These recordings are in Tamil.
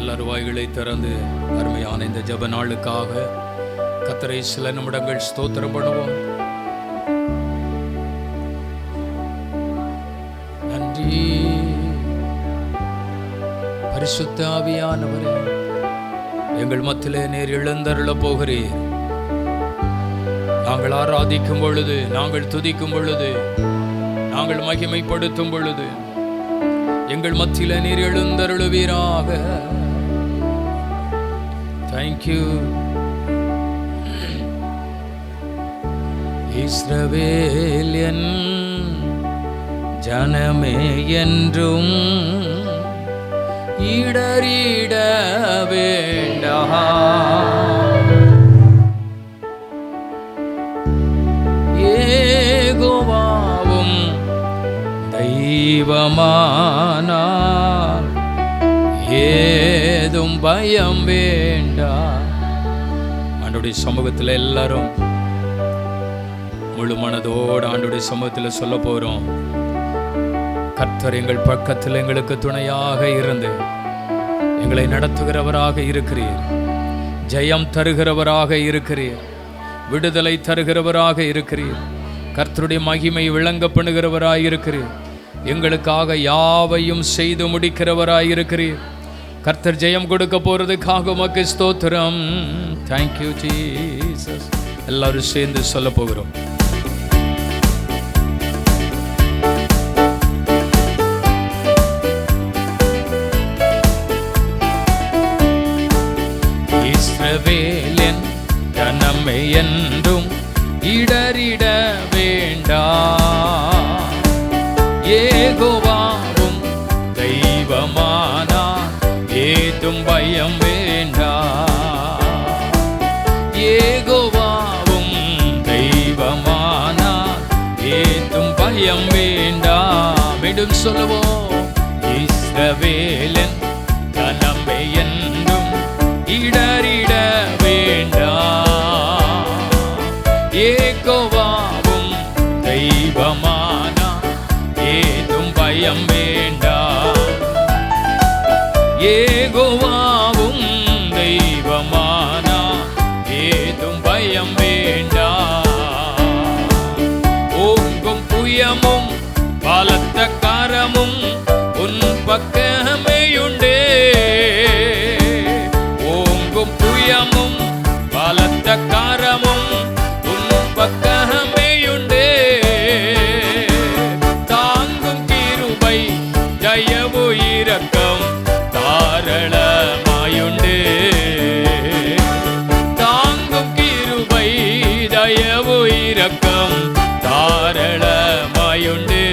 எல்லாரும் வாய்களை திறந்து அருமையான இந்த ஜெப நாளுக்காக கர்த்தரை சில நிமிடங்கள் ஸ்தோத்திரம் பண்ணுவோம். நன்றி பரிசுத்த ஆவியானவரே, எங்கள் மத்தியிலே நீர் எழுந்தருள போகிறீர். நாங்கள் ஆராதிக்கும் பொழுது, நாங்கள் துதிக்கும் பொழுது, நாங்கள் மகிமைப்படுத்தும் பொழுது எங்கள் மத்தியிலே நீர் எழுந்தருளுவீராக. தேங்க்யூ. இஸ்ரவேல் என் ஜனமே என்றும் இடறிட வேண்டாம். யெகோவாவும் தெய்வமானார், ஏதும் பயம் வேண்டாம். ஆண்டவருடைய சமூகத்தில் எல்லாரும் முழு மனதோடு ஆண்டவருடைய சமூகத்தில் சொல்ல போறோம். கர்த்தர் எங்கள் பக்கத்தில் எங்களுக்கு துணையாக இருந்து எங்களை நடத்துகிறவராக இருக்கிறீர். ஜெயம் தருகிறவராக இருக்கிறீர். விடுதலை தருகிறவராக இருக்கிறீர். கர்த்தருடைய மகிமை விளங்க பண்ணுகிறவராய் இருக்கிறீர். எங்களுக்காக யாவையும் செய்து முடிக்கிறவராய் இருக்கிறீர். கர்த்தர் ஜெயம் கொடுக்க போறதுக்காக உமக்கு ஸ்தோத்திரம். Thank you Jesus. எல்லாரும் சேர்ந்து சொல்ல போகிறோம். இஸ்ரவேலின் ஜனமே என்றும் இடறிட வேண்டாம். யெகோவாவும் தெய்வமானார், ஏதும் பயம் வேண்டாம். யெகோவாவும் தெய்வமானார், ஏதும் பயம் வேண்டாம். மீண்டும் சொல்லுவோம். இஸ்ரவேலின் ஜனமே என்றும் இடறிட வேண்டாம். யெகோவாவும் தெய்வமானார், ஏதும் பயம் வேண்டாம். யெகோவாவும் தெய்வமானார், ஏதும் பயம் வேண்டாம். ஓங்கும் புயமும் பலத்த கரமும் உன் பக்கமேயுண்டே. ஓங்கும் புயமும் பலத்த கரமும் உன் பக்கமேயுண்டே. தாங்கும் கிருபை தயவு இரக்கம் தாராளமாயுண்டே. தாங்கும் கிருபை தயவு இரக்கம் தாராளமாயுண்டே.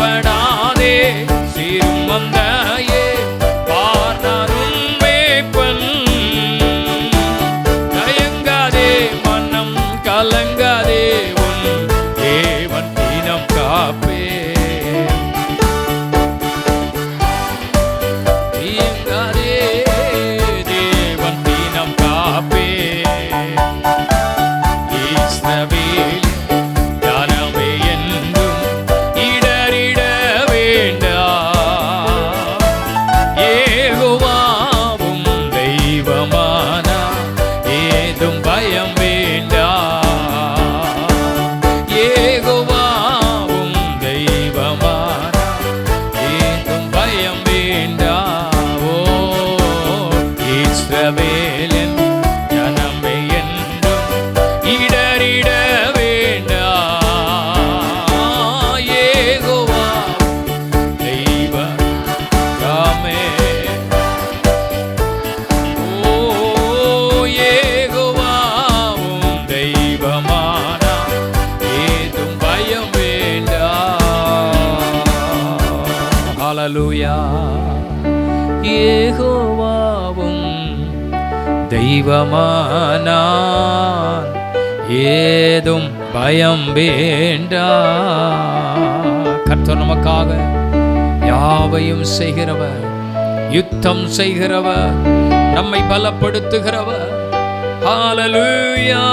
பயப்படாதே சீரும் வந்தாயே பார் நான் உன்மேய்ப்பன். தயங்காதே மனம் கலங்காதே உன் தேவன் தினம் காப்பே. தயங்காதே தேவன் தினம் காப்பே. இஸ்ரவேல் ஜனமே என்றும் இடறிட வேண்டாம். யெகோவாவும் தெய்வமானா ஏதும் பயம் வேண்டாம். யெகோவாவும் தெய்வமானா ஏதும் பயம் வேண்டாம். ஓ இஸ்ரவேலின் ஜனமே என்றும் இடறிட வேண்டாம். யெகோவா தெய்வமே. ஓ யெகோவாவும் தெய்வமானா ஏதும் பயம் வேண்டாம். ஹல்லேலூயா. யெகோவாவும் தெய்வமானான் ஏதும் பயம் வேண்டாம். கர்த்தர் நமக்காக யாவையும் செய்கிறவர், யுத்தம் செய்கிறவர், நம்மை பலப்படுத்துகிறவர். ஹல்லேலூயா.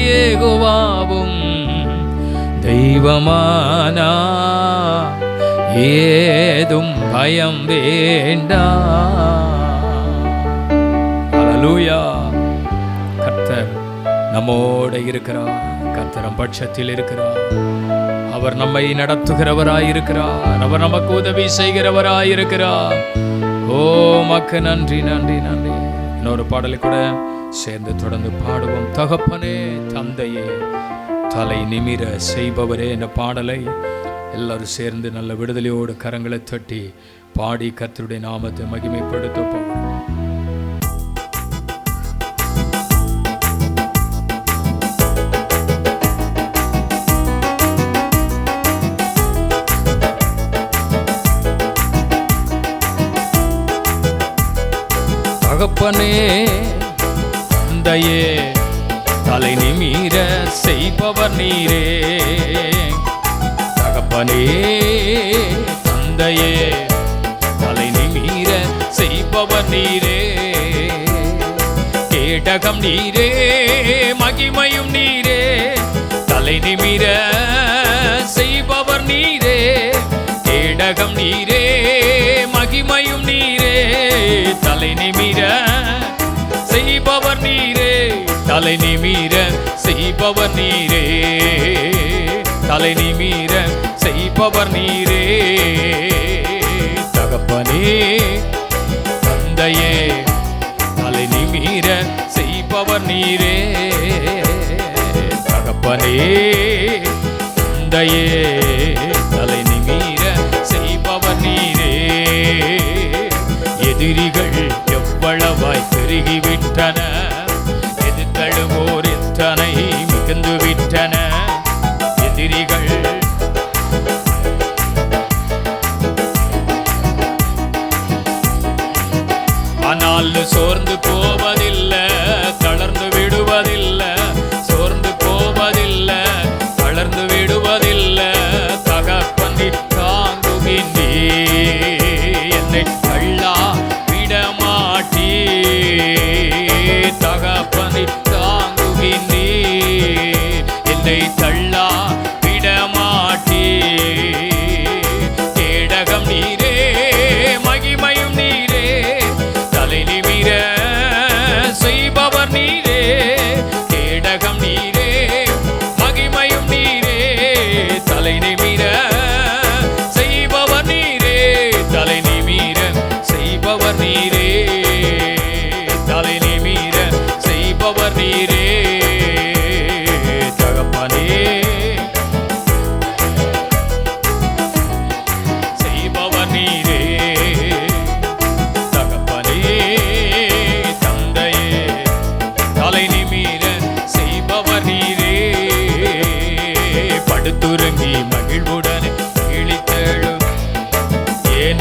யெகோவாவும் தெய்வமானான் ஏதும் பயம் வேண்டாம். ஹல்லேலூயா. கர்த்தர் நம்மோடு இருக்கிறார். கர்த்தர் பட்சத்தில் இருக்கிறார். அவர் நம்மை நடத்துகிறவராயிருக்கிறார். அவர் நமக்கு உதவி செய்கிறவராயிருக்கிறார். ஓ மக்கு நன்றி நன்றி நன்றி. இன்னொரு பாடலை கூட சேர்ந்து தொடர்ந்து பாடுவோம். தகப்பனே தந்தையே தலை நிமிர செய்பவரே என்ற பாடலை எல்லாரும் சேர்ந்து நல்ல விடுதலையோடு கரங்களை தட்டி பாடி கர்த்தருடைய நாமத்தை மகிமைப்படுத்த போகிறோம். தகப்பனே தந்தையே தலை நிமிர செய்பவர் நீரே. தகப்பனே தந்தையே தலை நிமிர செய்பவர் நீரே. கேடகம் நீரே மகிமையும் நீரே. தலை நிமிர செய்பவர் நீரே. கேடகம் நீரே மகிமையும் நீரே. தலை நிமிர செய்பவர் நீரே. தலை நிமிர செய்பவர் நீரே. தலை நிமிர செய்பவர் நீரே. தகப்பனே தந்தையே தலை நிமிர செய்பவர் நீரே. தகப்பனே தந்தையே தலை நிமிர செய்பவர் நீரே. எதிரிகள் எவ்வளவாய் பெருகிவிட்டன. எதிர்த்தழுவோர் எத்தனை மிகுந்து விட்டன. எதிரிகள் ஆனால் சோர்ந்து போவதில்லை, தளர்ந்து விடுவதில்லை. சோர்ந்து போவதில்லை, தளர்ந்து விடுவதில்லை. தகப்பனை தாங்குகின்றே என்னை தள்ளா விடமாட்டீ. தகப்பனை தாங்குகின்றே என்னை தள்ளா விடமாட்டீ. கேடகம் நீரே மகிமையும் நீரே. தலை நிமிர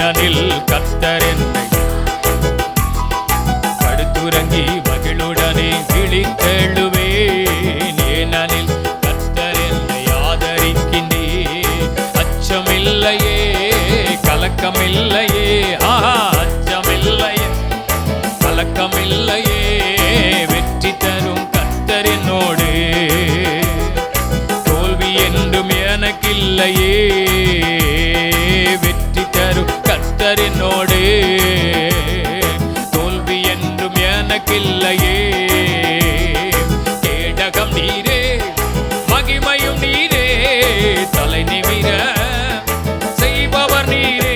ஏனெனில் கர்த்தர் என்னை படுத்துறங்கி மகிழுடனே விழித்தெழுவேன். ஏனெனில் கர்த்தர் என்னை ஆதரிக்கின்றே. அச்சமில்லையே கலக்கமில்லையே, அச்சமில்லையே கலக்கமில்லையே, வெற்றி தரும் கர்த்தர் என்னோடு. தோல்வி என்றும் எனக்கில்லையே, வெற்றி தரும் கர்த்தர் என்னோடு. தோல்வி என்றும் எனக்கில்லையே. கேடகம் நீரே மகிமையும் நீரே, தலை நிமிர செய்பவர் நீரே.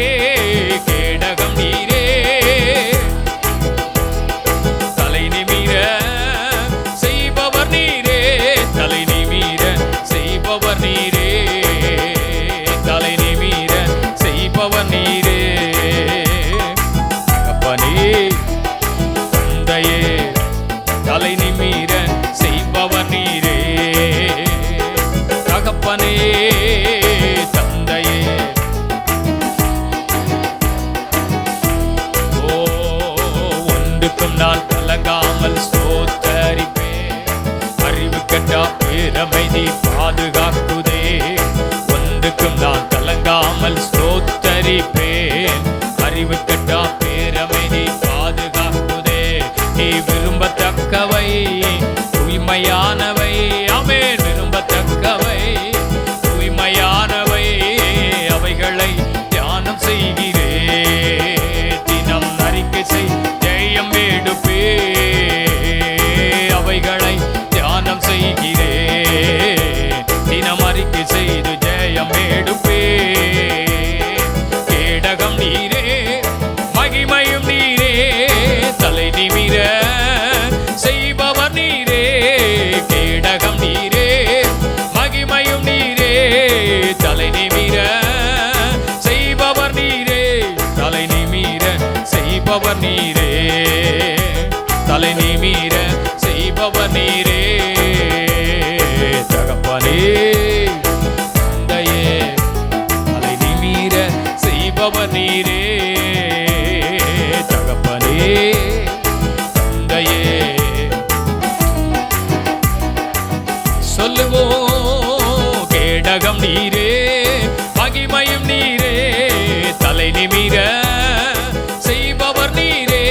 கேடகம் நீரே தலை நிமிர செய்பவர் நீரே, தலை நிமிர செய்பவர் நீரே, தலை நிமிர செய்பவர் நீரே. அப்பனே தந்தையே தலை நிமிர செய்பவர் நீரே. தகப்பனே தந்தையே, ஒன்றுக்கும் நான் கலங்காமல் ஸ்தோத்தரிப்பேன். அறிவு கெட்டா பேரமைதி பாதுகாக்குதே. ஒன்றுக்கும் நான் கலங்காமல் ஸ்தோத்தரிப்பேன். அறிவு கெட்டா பேரமைதி பாதுகாக்குதே. நீ விரும்பத்தக்கவை தூய்மையானவை, ஆமென், விரும்பத்தக்கவை தூய்மையானவை, அவைகளை தியானம் செய்கிறே. தினம் அறிக்கை செய் ஜெயம் எடுப்பே, அவைகளை தியானம் செய்கிறே. தினம் அறிக்கை செய்து ஜெயம் எடுப்பே. கேடகம் நீரே மகிமையும் நீரே, தலை நிமிர செய்பவர் நீரே. கேடகம் நீரே மகிமையும் நீரே, தலை நிமிர செய்பவர் நீரே. தலை நிமிர செய்பவர் நீரே, தலை நிமிர செய்பவர் நீரே. தகப்பனே தந்தையே தலை நிமிர செய்பவர் நீரே. தகப்பனே தந்தையே, சொல்லுவோம். கேடகம் நீரே மகிமையும் நீரே, தலை நிமிர செய்பவர் நீரே.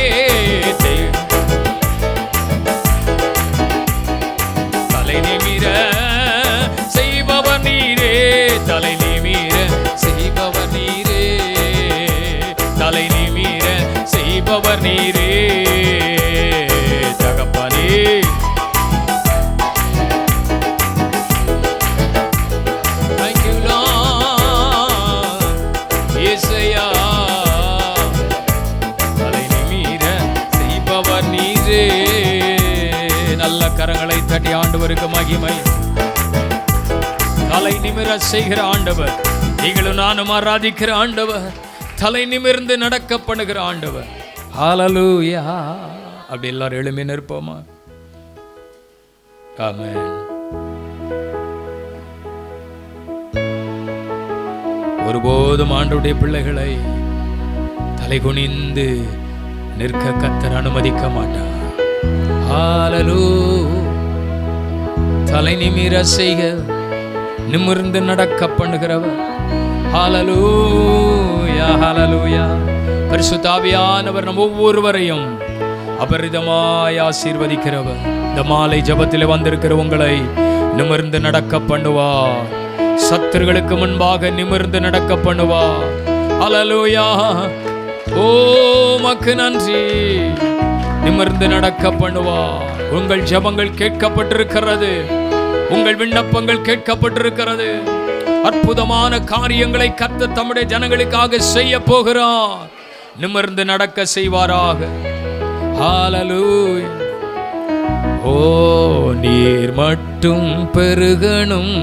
தலை நிமிர செய்பவர் நீரே, தலை நிமிர செய்பவர் நீரே, தலை நிமிர செய்பவர் நீரே. தகப்பனே thank you Lord, இயேசுயா. தலை நிமிர செய்பவர் நீரே. நல்ல கரங்களை தட்டி ஆண்டவருக்கு மகிமை. தலை நிமிர செய்கிற ஆண்டவர், நீங்களும் நானும் ஆராதிக்கிற ஆண்டவர், தலை நிமிர்ந்து நடக்க பண்ணுகிற ஆண்டவர். ஹல்லேலூயா. அப்படி எல்லாரும் எழும்பி நிற்போமா? ஆமென். ஒருபோதும் ஆண்டவருடைய பிள்ளைகளை தலை குனிந்து நிற்க கர்த்தர் அனுமதிக்க மாட்டார். ஹல்லேலூயா. தலை நிமிர செய்க, நிமிர்ந்து நடக்க பண்ணுகிறவர். ஹல்லேலூயா, ஹல்லேலூயா. பரிசுத்த ஆவியானவர் நம் ஒவ்வொருவரையும் அபரிதமாய் ஆசீர்வதிக்கிறவர். இந்த மாலை ஜெபத்திலே வந்திருக்கிற உங்களை நிமிர்ந்து நடக்க பண்ணுவார். சத்துருகளுக்கு முன்பாக நிமிர்ந்து நடக்க பண்ணுவார். ஹல்லேலூயா. ஓ மக்கு நன்றி. நிமிர்ந்து நடக்க பண்ணுவார். உங்கள் ஜெபங்கள் கேட்கப்பட்டிருக்கிறது, உங்கள் விண்ணப்பங்கள் கேட்கப்பட்டிருக்கிறது. அற்புதமான காரியங்களை கர்த்தர் தம்முடைய ஜனங்களுக்காக செய்ய போகிறார். நிமிர்ந்து நடக்க செய்வாராக. ஹல்லேலூயா. ஓ நீர் மட்டும் பெருகணும்,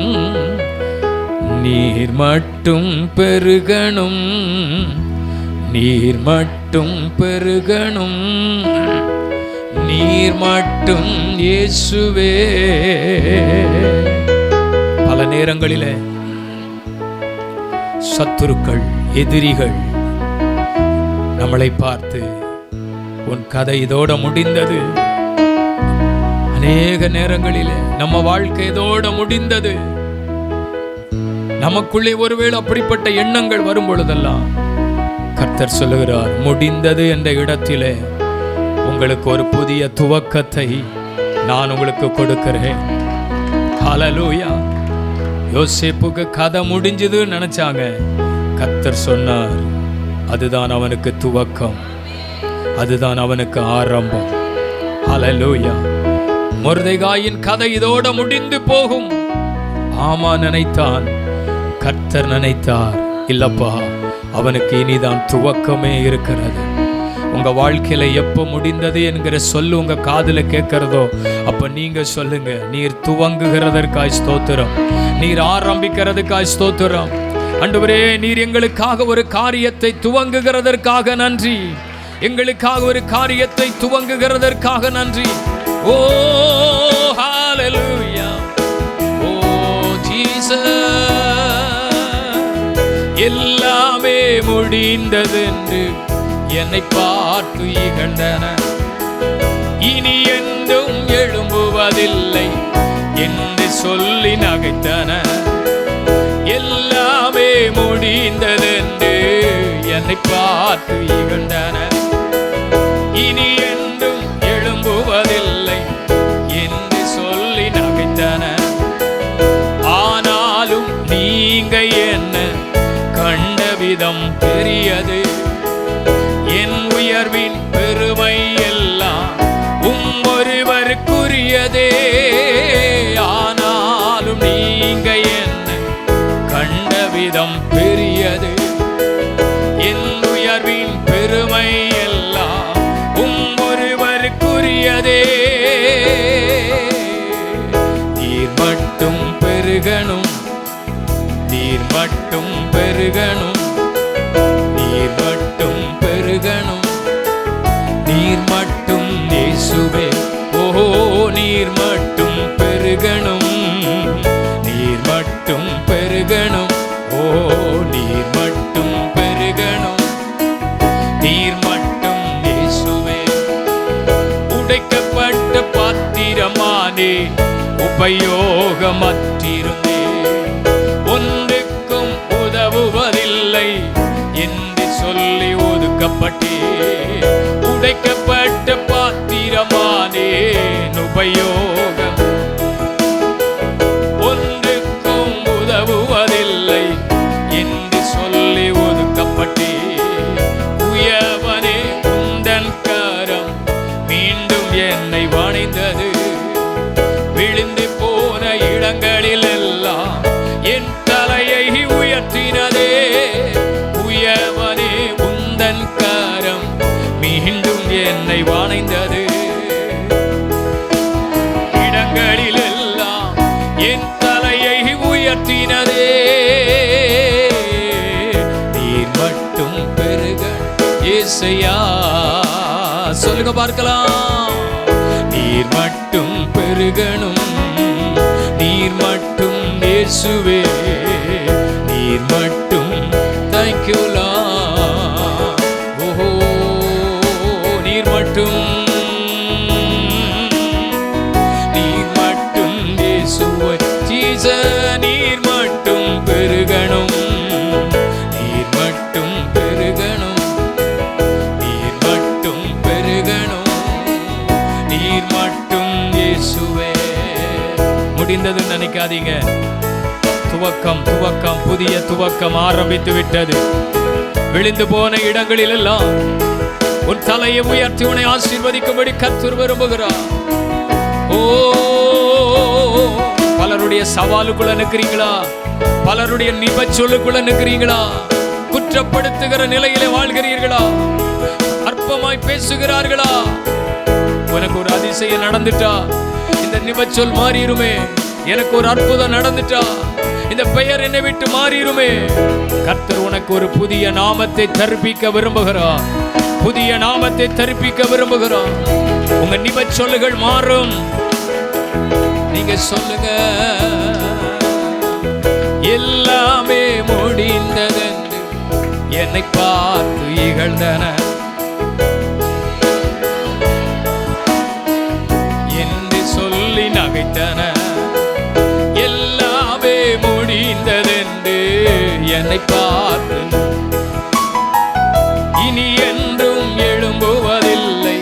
நீர் மட்டும் பெருகணும், நீர் மட்டும் பெருகணும், நீர் மட்டும் இயேசுவே. பல நேரங்களிலே சத்துருக்கள், எதிரிகள் நம்மளை பார்த்து உன் கதை இதோட முடிந்தது. அநேக நேரங்களிலே நம்ம வாழ்க்கை இதோட முடிந்தது. நமக்குள்ளே ஒருவேளை அப்படிப்பட்ட எண்ணங்கள் வரும் பொழுதெல்லாம் கர்த்தர் சொல்லுகிறார், முடிந்தது என்ற இடத்திலே உங்களுக்கு ஒரு புதிய துவக்கத்தை நான் உங்களுக்கு கொடுக்கிறேன். ஹல்லேலூயா. யோசேப்புக்கு கதை முடிஞ்சதுன்னு நினைச்சாங்க. கர்த்தர் சொன்னார், அதுதான் அவனுக்கு துவக்கம், அதுதான் அவனுக்கு ஆரம்பம். ஹல்லேலூயா. மொர்தெகாயின் கதை இதோட முடிந்து போகும். ஆமா நினைத்தான். கர்த்தர் நினைத்தார், இல்லப்பா, அவனுக்கு இனிதான் துவக்கமே இருக்கிறது. உங்க வாழ்க்கையில எப்போ முடிந்தது என்கிற சொல்லு உங்க காதுல கேட்கிறதோ அப்ப நீங்க சொல்லுங்க, நீர் துவங்குகிறதற்காய் ஸ்தோத்திரம், நீர் ஆரம்பிக்கிறதுக்காய் ஸ்தோத்திரம். ஆண்டவரே, நீர் எங்களுக்காக ஒரு காரியத்தை துவங்குகிறதற்காக நன்றி, எங்களுக்காக ஒரு காரியத்தை துவங்குகிறதற்காக நன்றி. ஓ ஹல்லேலூயா, ஓ ஜீசஸ். எல்லாமே முடிந்தது என்று என்னை பார்த்து இகழ்ந்தன, இனி என்றும் எழும்புவதில்லை என்று சொல்லி நகைத்தன. எல்லாமே முடிந்தது என்று என்னை பார்த்து இகழ்ந்தன, இனி என்றும் எழும்புவதில்லை என்று சொல்லி நகைத்தன. ஆனாலும் நீங்க என்ன கண்ட விதம் பெரியது, என் உயர்வின் பெருமை எல்லாம் ஒருவருக்குரியதே. ஆனாலும் நீங்க என்ன கண்ட விதம் பெரியது, என் உயர்வின் பெருமை எல்லாம் ஒருவருக்குரியதே. நீர் மட்டும் பெருகணும், நீர் மட்டும் பெருகணும், நீர் மட்டும் பெருகணும், நீர் மட்டும் இயேசுவே. ஓஹோ, நீர் மட்டும் பெருகணும், நீர் மட்டும் பெருகணும், ஓ நீர் மட்டும் பெருகணும், நீர் மட்டும் இயேசுவே. உடைக்கப்பட்ட பாத்திரமானே உபயோகமற்றிருந்தே, ஒன்றுக்கும் உதவுவதில்லை என்று சொல்லி ஒதுக்கப்பட்டே. உடைக்கப்பட்ட பாத்திரமானேன் உபயோகம், ஒன்றுக்கும் உதவுவதில்லை என்று சொல்லி ஒதுக்கப்பட்டே. உயவனே உந்தன் கரம் மீண்டும் என்னை வணைந்தது, விழுந்து போன இடங்களில் எல்லாம் என் தலையை உயர்த்தினதே. உயவனே உந்தன் கரம் மீண்டும் என்னை வணைந்தது, இடங்களில் எல்லாம் என் தலையை உயர்த்தினதே. நீர் மட்டும் பெருக இயேசையா, சொல்லுங்க பார்க்கலாம். நீர் மட்டும் பெருகணும், நீர் மட்டும் இயேசுவே, நீர் மட்டும். Thank you Lord. ஓஹோ, நீர் மட்டும், நீர் மட்டும் இயேசுவே, ஜீசஸ். நீர் மட்டும் பெருகணும், நீர் மட்டும் பெருகணும், நீர் மட்டும் பெருகணும், நீர் மட்டும் இயேசுவே. முடிந்ததுன்னு நினைக்காதீங்க. துவக்கம், துவக்கம், புதிய துவக்கம் ஆரம்பித்து விட்டது. விழுந்து போன இடங்களில் எல்லாம் உன் தலையை உயர்த்தி உன்னை ஆசீர்வதிக்கும்படி கர்த்தர் விரும்புகிறார். ஓ, பலருடைய சவாலுக்குள்ள நிற்கிறீங்களா? பலருடைய நிபச்சொல்லுக்குள்ள நிற்கிறீங்களா? குற்றப்படுத்துகிற நிலையிலே வாழ்கிறீர்களா? அற்பமாய் பேசுகிறார்களா? உனக்கு ஒரு அதிசயம் நடந்துட்டா இந்த நிபச்சொல் மாறிடுமே. எனக்கு ஒரு அற்புதம் நடந்துட்டா இந்த பெயர் என்னை விட்டு மாறிடுமே. கர்த்தர் உனக்கு ஒரு புதிய நாமத்தை தரிப்பிக்க விரும்புகிறார், புதிய நாமத்தை தரிப்பிக்க விரும்புகிறார். உங்க நிபச்சொல்லுகள் மாறும். நீங்க சொல்லுங்க, எல்லாமே முடிந்ததென்று என்னை பார்த்து இகழ்ந்தன, என்னை பார்த்து இனி என்றும் எழும்புவதில்லை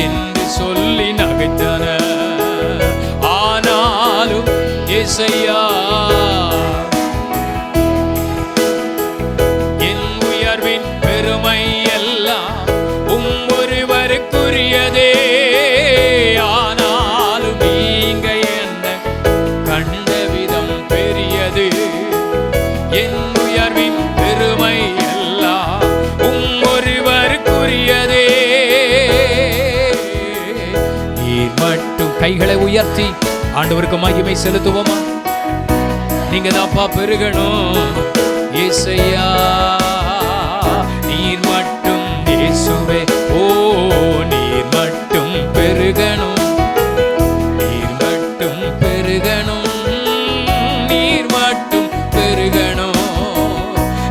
என்று சொல்லி நகைத்தனர். ஆனாலும் இயேசையா என் உயர்வின் பெருமை எல்லாம் ஒருவருக்குரியதே. ஆனாலும் நீங்க என்ன கண்ட விதம் பெரியது. என் உயர்வின் பெருமை எல்லாம் ஒருவருக்குரியதே. நீர் மட்டும் கைகளை உயர்த்தி ஆண்டவருக்கு மகிமை செலுத்துவோமா? நீங்க தான்ப்பா பெருகணும் இயேசையா. நீர் மட்டும் இயேசுவே, ஓ நீர் மட்டும் பெருகணும், நீர் மட்டும் பெருகணும், நீர் மட்டும் பெருகணும்,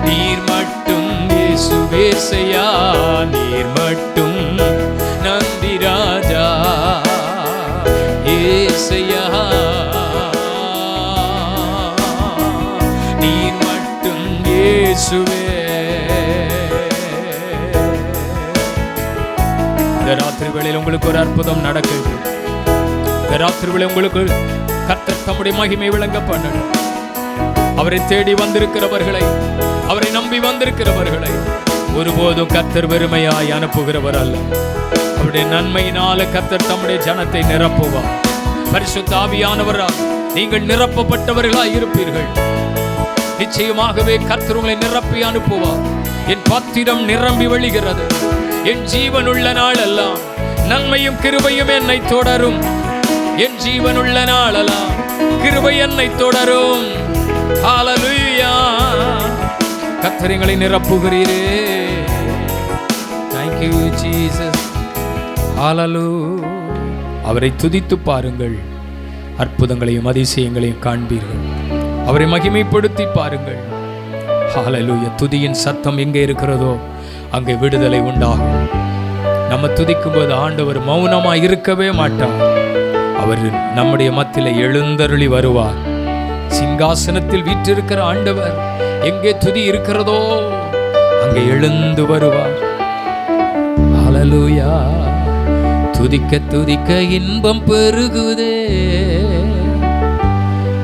நீர் மட்டும் இயேசுவேசையா. நீர் மட்டும் நந்தி ராஜா இயேசையா. நீர் மட்டும் இயேசுவே. இந்த ராத்திரி வேளையில் உங்களுக்கு ஒரு அற்புதம் நடக்குது. இந்த ராத்திரி வேளை உங்களுக்கு கர்த்தர் தம்முடைய மகிமை விளங்க பண்ணணும். அவரை தேடி வந்திருக்கிறவர்களை, அவரை நம்பி வந்திருக்கிறவர்களை ஒருபோதும் கர்த்தர் வெறுமையாய் அனுப்புகிறவர் அல்ல. அவருடைய நன்மையினால கர்த்தர் தம்முடைய ஜனத்தை நிரப்புவார். பரிசுத்த ஆவியானவரால் நீங்கள் நிரப்பப்பட்டவர்களாய் இருப்பீர்கள். நிச்சயமாகவே கர்த்தர் உங்களை நிரப்பி அனுப்புவார். என் பாத்திரம் நிரம்பி வழிகிறது. என் ஜீவனுள்ள நாளெல்லாம் நன்மையும் கிருபையும் என்னை தொடரும். என் ஜீவனுள்ள நாளெல்லாம் கிருபை என்னை தொடரும். ஹல்லேலூயா. கர்த்தர் எங்களை நிரப்புகிறீரே. Thank you Jesus. ஹல்லேலூயா. அவரை துதித்து பாருங்கள், அற்புதங்களையும் அதிசயங்களையும் காண்பீர்கள். அவரை மகிமைப்படுத்தி பாருங்கள். ஹல்லேலூயா. துதியின் சத்தம் எங்கே இருக்கிறதோ அங்கே விடுதலை உண்டாகும். நம்ம துதிக்கும் போது ஆண்டவர் மௌனமாய் இருக்கவே மாட்டார். அவர் நம்முடைய மத்தியில எழுந்தருளி வருவார். சிங்காசனத்தில் வீற்றிருக்கிற ஆண்டவர் எங்கே துதி இருக்கிறதோ அங்கே எழுந்து வருவார். ஹல்லேலூயா. துதிக்க துதிக்க இன்பம் பெருகுதே,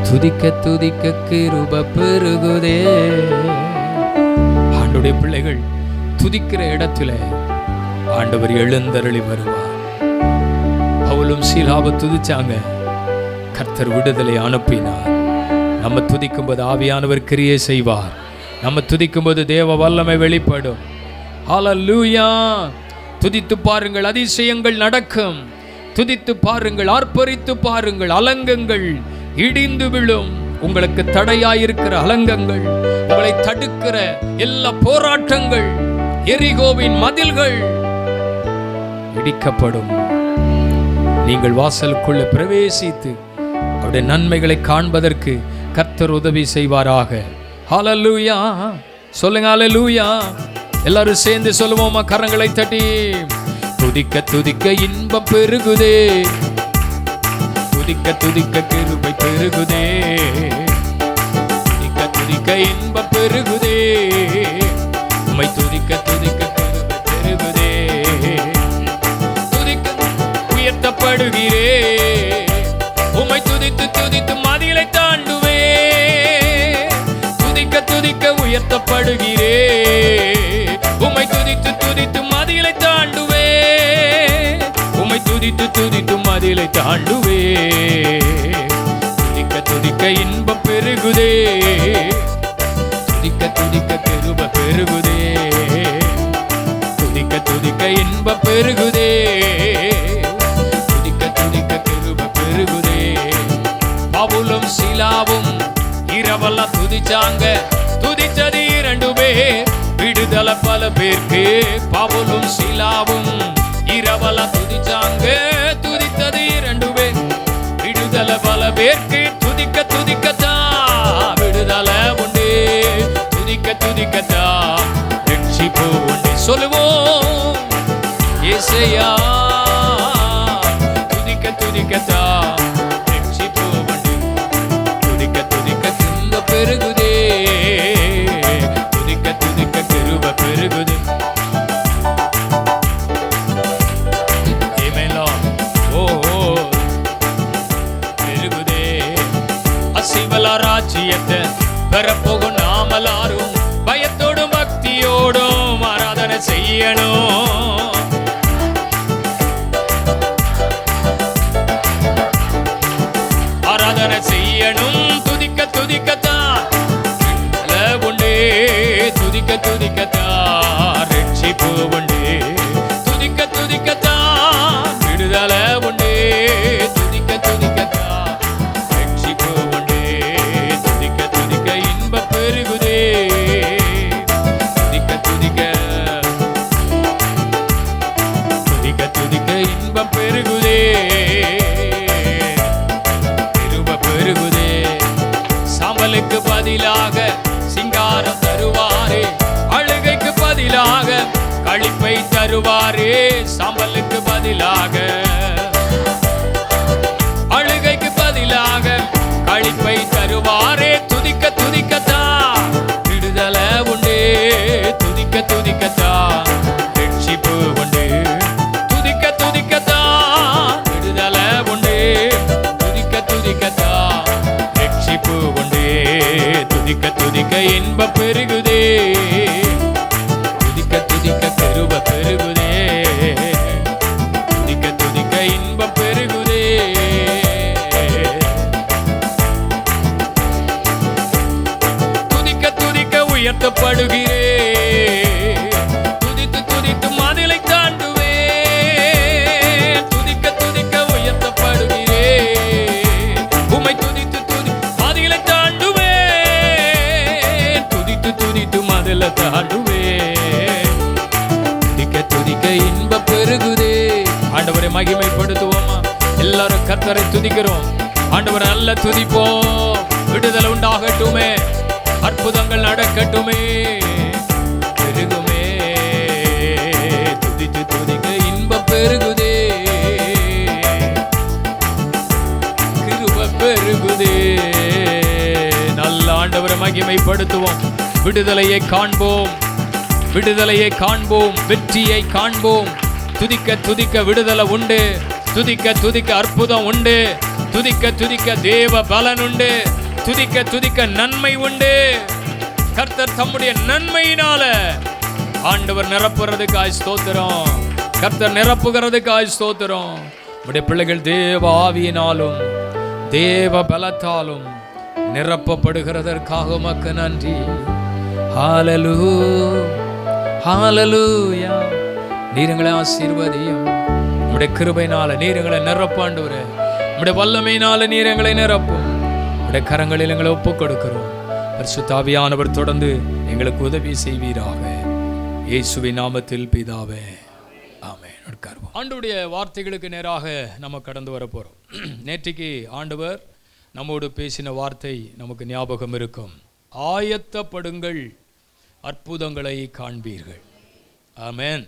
துதிக்க துதிக்க கிருபை பெருகுதே. ஆண்டவருடைய பிள்ளைகள் துதிக்கிற இடத்துல ஆண்டவர் எழுந்தருளி வருவார். பவுலும் சீலாவும் துதிச்சாங்க, கர்த்தர் விடுதலை அனுப்பினார். நம்ம துதிக்கும்போது ஆவியானவர் கிரியை செய்வார். நம்ம துதிக்கும்போது தேவ வல்லமை வெளிப்படும். ஹல்லேலூயா. துதித்து பாருங்கள், அதிசயங்கள் நடக்கும். துதித்து பாருங்கள், ஆர்ப்பரித்து பாருங்கள். அலங்கங்கள் இடிந்து விழும். உங்களுக்கு தடையாயிருக்கிற அலங்கங்கள், உங்களை தடுக்கிற எல்லா போராட்டங்கள், எரிகோவின் மதில்கள் இடிக்கப்படும். நீங்கள் வாசலுக்குள்ளே பிரவேசித்து அவருடைய நன்மைகளை காண்பதற்கு கர்த்தர் உதவி செய்வாராக. ஹல்லேலூயா. சொல்லுங்க ஹல்லேலூயா. எல்லாரும் சேர்ந்து சொல்லுவோமா? கரங்களை தட்டி. துதிக்க துதிக்க இன்பம் பெருகுதே, துதிக்க துதிக்க கிருபை பெருகுதே, துதிக்க துதிக்க இன்பம் பெருகுதே, உம்மை துதிக்க துதிக்க கிருபை பெருகுதே. துதிக்க உயர்த்தப்படுகிறே, உம்மை துதித்து துதித்து மதிலை தாண்டுவே. துதிக்க துதிக்க உயர்த்தப்படுகிறே, உம்மை துதித்து துதித்து மதிலை தாண்டுவே. உம்மை துதித்து துதித்து மதிலை தாண்டுவே. துதிக்க துதிக்க இன்பம் பெருகுதே, துதிக்க துதிக்க கிருபை பெருகுதே, துதிக்க துதிக்க இன்பம் பெருகுதே, துதிக்க துதிக்க கிருபை பெருகுதே. பவுலும் சீலாவும் இரவெல்லாம் துதிச்சாங்க. துதிச்சது 2 பேர், விடுதலை பல பேருக்கு. பவுலும் சீலாவும் இரவெல்லாம் துதிச்சாங்க. துதித்தது 2 பேர், விடுதலை பல பேருக்கு. துதிக்க துதிக்கத்தா விடுதலை உண்டு, துதிக்க துதிக்கத்தா ரட்சிப்பு உண்டு. சொல்லுவோம் இயேசையா. துதிக்க துதிக்கத்தா ரட்சிப்பு உண்டு, துதிக்க துதிக்க கிருபை பெருகுதே. செய்யணும். ஆராதனை செய்யணும். துதிக்க துதிக்கத்தான் உண்டு. துதிக்க துதிக்கத்தான் ரட்சிப்பு உண்டு. துதிக்க துதிக்கத்தான் விடுதலை உண்டு. துதிக்க துதிக்கத்தான் ரட்சிப்பு உண்டு. துதிக்க துதிக்க இன்ப பெருகுதே. துதிக்க துதிக்க துதிக்க துதிக்க இன்பம் பெருகுதே. கிருபை பெருகுதே. சாம்பலுக்கு பதிலாக சிங்காரம் தருவாரே. அழுகைக்கு பதிலாக களிப்பை தருவாரே. சாம்பலுக்கு பதிலாக அழுகைக்கு பதிலாக களிப்பை தருவாரே. துதிக்க துதிக்கத்தான் விடுதலை உண்டு. துதிக்க துதிக்கத்தான் ரட்சிப்பு உண்டு. துதிக்க துதிக்கத்தான் விடுதலை உண்டு. துதிக்க துதிக்கத்தான் ரட்சிப்பு உண்டு. துதிக்க துதிக்க இன்பம் பெருகுதே. துதிக்க துதிக்க கிருபை பெருகுதே. துதிக்க துதிக்க இன்பம் பெருகுதே. துதிக்க துதிக்க உயர்த்தப்படுகிறே. துதித்து துதித்து மதிலை தாண்டுவே. துதிக்க துதிக்க உயர்த்தப்படுகிறே. உம்மை துதித்து துதி மதிலை தாண்டுவே. துதித்து துதித்து மதிலை தாண்டுவே. துதிக்க துதிக்க இன்பம் பெருகுதே. ஆண்டவரை மகிமைப்படுத்துவோமா? எல்லாரும் கர்த்தரை துதிக்கிறோம். ஆண்டவரை நல்ல துதிப்போம். விடுதலை உண்டாகட்டுமே. அற்புதங்கள் நடக்கட்டுமே. பெருகுமே. துதித்து துதிக்க இன்பம் பெருகுதே. கிருபை பெருகுதே. நல்ல ஆண்டவரை மகிமைப்படுத்துவோம். விடுதலையை காண்போம். விடுதலையை காண்போம். வெற்றியை காண்போம். துதிக்க துதிக்க விடுதலை உண்டு. துதிக்க துதிக்க அற்புதம் உண்டு. துதிக்க துதிக்க தேவ பலன் உண்டு. துதிக்க துதிக்க நன்மை உண்டு. கர்த்தர் தம்முடைய நன்மையினால ஆண்டவர் நிரப்புறதுக்காய் ஸ்தோத்திரம். கர்த்தர் நிரப்புகிறதுக்காய் ஸ்தோத்திரம். நம்முடைய பிள்ளைகள் தேவ ஆவியினாலும் தேவ பலத்தாலும் நிரப்பப்படுகிறதற்காக உமக்கு நன்றி. ஹல்லேலூயா ஹல்லேலூயா. நீர் எங்களை ஆசீர்வதியும். நம்முடைய கிருபையினால நீர் எங்களை நிரப்பு ஆண்டவரே. நம்முடைய வல்லமையினால நீர் எங்களை நிரப்பும். நம்முடைய கரங்களில் எங்களை ஒப்புக் கொடுக்கிறோம். பரிசுத்த ஆவியானவர் தொடர்ந்து எங்களுக்கு உதவி செய்வீராக. இயேசுவின் நாமத்தில் பிதாவே ஆமென். ஆண்டவருடைய வார்த்தைகளுக்கு நேராக நம்ம கடந்து வர போறோம். நேற்றைக்கு ஆண்டவர் நம்மோடு பேசின வார்த்தை நமக்கு ஞாபகம் இருக்கும். ஆயத்தப்படுங்கள், அற்புதங்களை காண்பீர்கள். ஆமென்.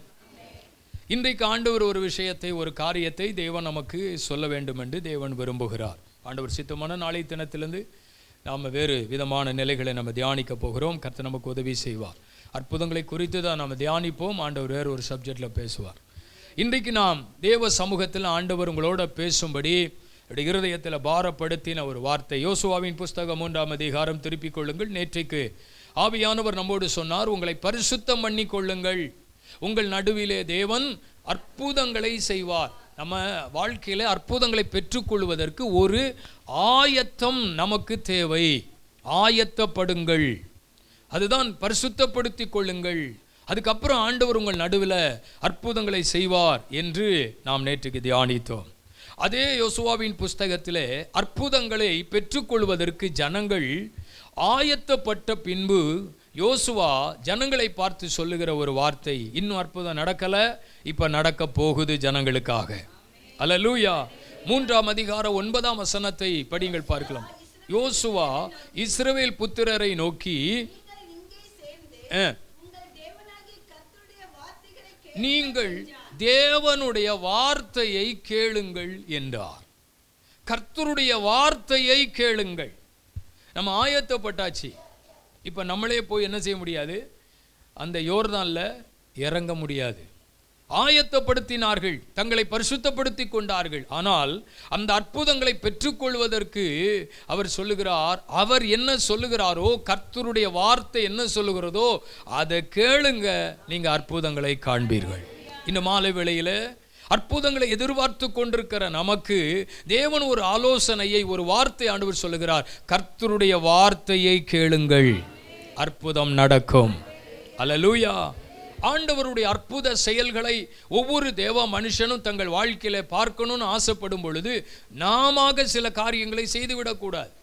இன்றைக்கு ஆண்டவர் ஒரு விஷயத்தை, ஒரு காரியத்தை தேவன் நமக்கு சொல்ல வேண்டும் என்று தேவன் விரும்புகிறார். ஆண்டவர் சித்தமான நாளை தினத்திலிருந்து நாம் வேறு விதமான நிலைகளை நம்ம தியானிக்க போகிறோம். கர்த்தர் நமக்கு உதவி செய்வார். அற்புதங்களை குறித்து தான் நம்ம தியானிப்போம். ஆண்டவர் வேறு ஒரு சப்ஜெக்டில் பேசுவார். இன்றைக்கு நாம் தேவ சமூகத்தில் ஆண்டவர் உங்களோட பேசும்படி இருதயத்தில் பாரப்படுத்தின ஒரு வார்த்தை. யோசுவாவின் புஸ்தகம் 3ஆம் அதிகாரம் திருப்பிக் கொள்ளுங்கள். நேற்றைக்கு ஆவியானவர் நம்மோடு சொன்னார், உங்களை பரிசுத்தம் பண்ணி கொள்ளுங்கள். உங்கள் நடுவிலே தேவன் அற்புதங்களை செய்வார். நம்ம வாழ்க்கையில அற்புதங்களை பெற்றுக்கொள்வதற்கு ஒரு ஆயத்தம் நமக்கு தேவை. ஆயத்தப்படுங்கள், அதுதான் பரிசுத்தப்படுத்தி கொள்ளுங்கள். அதுக்கப்புறம் ஆண்டவர் உங்கள் நடுவில் அற்புதங்களை செய்வார் என்று நாம் நேற்றுக்கு தியானித்தோம். அதே யோசுவாவின் புஸ்தகத்திலே அற்புதங்களை பெற்றுக்கொள்வதற்கு ஜனங்கள் ஆயத்தப்பட்ட பின்பு யோசுவா ஜனங்களை பார்த்து சொல்லுகிற ஒரு வார்த்தை, இன்னும் அற்புதம் நடக்கல, இப்ப நடக்க போகுது ஜனங்களுக்காக. அல்லேலூயா. 3ஆம் அதிகாரம் 9ஆம் வசனத்தை படிங்கள், பார்க்கலாம். யோசுவா இஸ்ரவேல் புத்திரரை நோக்கி, நீங்கள் தேவனுடைய வார்த்தையை கேளுங்கள் என்றார். கர்த்தருடைய வார்த்தையை கேளுங்கள். நம்ம ஆயத்தப்பட்டாச்சு. இப்போ நம்மளே போய் என்ன செய்ய முடியாது? அந்த யோர்தானில் இறங்க முடியாது. ஆயத்தப்படுத்தினார்கள், தங்களை பரிசுத்தப்படுத்தி கொண்டார்கள். ஆனால் அந்த அற்புதங்களை பெற்றுக்கொள்வதற்கு அவர் சொல்லுகிறார், அவர் என்ன சொல்லுகிறாரோ, கர்த்தருடைய வார்த்தை என்ன சொல்லுகிறதோ அதை கேளுங்க, நீங்க அற்புதங்களை காண்பீர்கள். இந்த மாலை வேளையில அற்புதங்களை எதிர்பார்த்து கொண்டிருக்கிற நமக்கு தேவன் ஒரு ஆலோசனையை, ஒரு வார்த்தை ஆண்டவர் சொல்லுகிறார், கர்த்தருடைய வார்த்தையை கேளுங்கள், அற்புதம் நடக்கும். அல்லேலூயா. ஆண்டவருடைய அற்புத செயல்களை ஒவ்வொரு தேவ மனுஷனும் தங்கள் வாழ்க்கையில பார்க்கணும்னு ஆசைப்படும் பொழுது நாம சில காரியங்களை செய்துவிடக்கூடாது,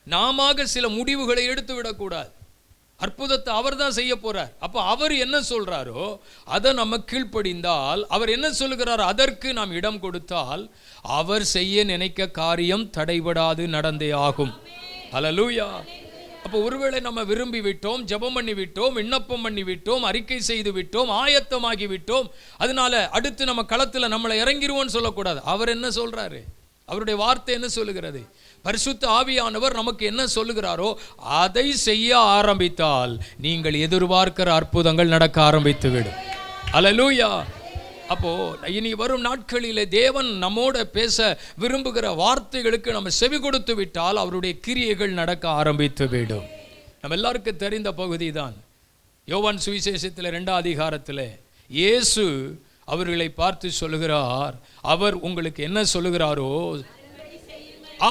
நாம சில முடிவுகளை எடுத்து விடக்கூடாது. அற்புதத்தை அவர் தான் செய்ய போறார். அப்ப அவர் என்ன சொல்றாரோ அதை நம்ம கீழ்ப்படிந்தால், அவர் என்ன சொல்லுகிறாரோ அதற்கு நாம் இடம் கொடுத்தால், அவர் செய்ய நினைக்க காரியம் தடைபடாது நடந்தே ஆகும். அல்லேலூயா. அப்போ ஒருவேளை நம்ம விரும்பி விட்டோம், ஜெபம் பண்ணி விட்டோம், விண்ணப்பம் பண்ணி விட்டோம், அறிக்கை செய்து விட்டோம், ஆயத்தமாகி விட்டோம், அதனால அடுத்து நம்ம களத்தில் நம்மளை இறங்கிடுவோம்னு சொல்லக்கூடாது. அவர் என்ன சொல்றாரு, அவருடைய வார்த்தை என்ன சொல்லுகிறது, பரிசுத்த ஆவியானவர் நமக்கு என்ன சொல்லுகிறாரோ அதை செய்ய ஆரம்பித்தால் நீங்கள் எதிர்பார்க்கிற அற்புதங்கள் நடக்க ஆரம்பித்து விடும். அல்லேலூயா. அப்போ இனி வரும் நாட்களிலே தேவன் நம்மோட பேச விரும்புகிற வார்த்தைகளுக்கு நம்ம செவி கொடுத்து விட்டால் அவருடைய கிரியைகள் நடக்க ஆரம்பித்து விடும். நம்ம எல்லாருக்கும் தெரிந்த பகுதி தான் யோவான் சுவிசேஷத்தில் 2ஆம் அதிகாரத்தில் இயேசு அவர்களை பார்த்து சொல்லுகிறார், அவர் உங்களுக்கு என்ன சொல்லுகிறாரோ,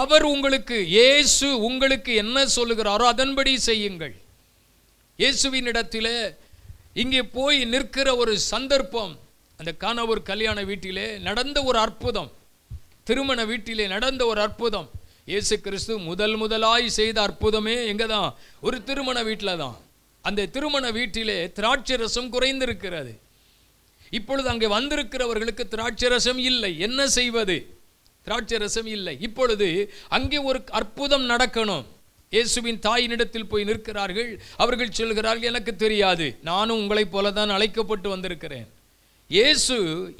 அவர் உங்களுக்கு, இயேசு உங்களுக்கு என்ன சொல்லுகிறாரோ அதன்படி செய்யுங்கள். இயேசுவின் இடத்திலே இங்கே போய் நிற்கிற ஒரு சந்தர்ப்பம், அந்த கானா ஒரு கல்யாண வீட்டிலே நடந்த ஒரு அற்புதம், திருமண வீட்டிலே நடந்த ஒரு அற்புதம். இயேசு கிறிஸ்து முதலாய் செய்த அற்புதமே எங்க தான், ஒரு திருமண வீட்டில் தான். அந்த திருமண வீட்டிலே திராட்சை ரசம் குறைந்திருக்கிறது. இப்பொழுது அங்கே வந்திருக்கிறவர்களுக்கு திராட்சை ரசம் இல்லை, என்ன செய்வது, திராட்சை ரசம் இல்லை. இப்பொழுது அங்கே ஒரு அற்புதம் நடக்கணும். இயேசுவின் தாயினிடத்தில் போய் நிற்கிறார்கள். அவர்கள் சொல்கிறார்கள், எனக்கு தெரியாது, நானும் உங்களைப் போல தான் அழைக்கப்பட்டு வந்திருக்கிறேன். இயேசு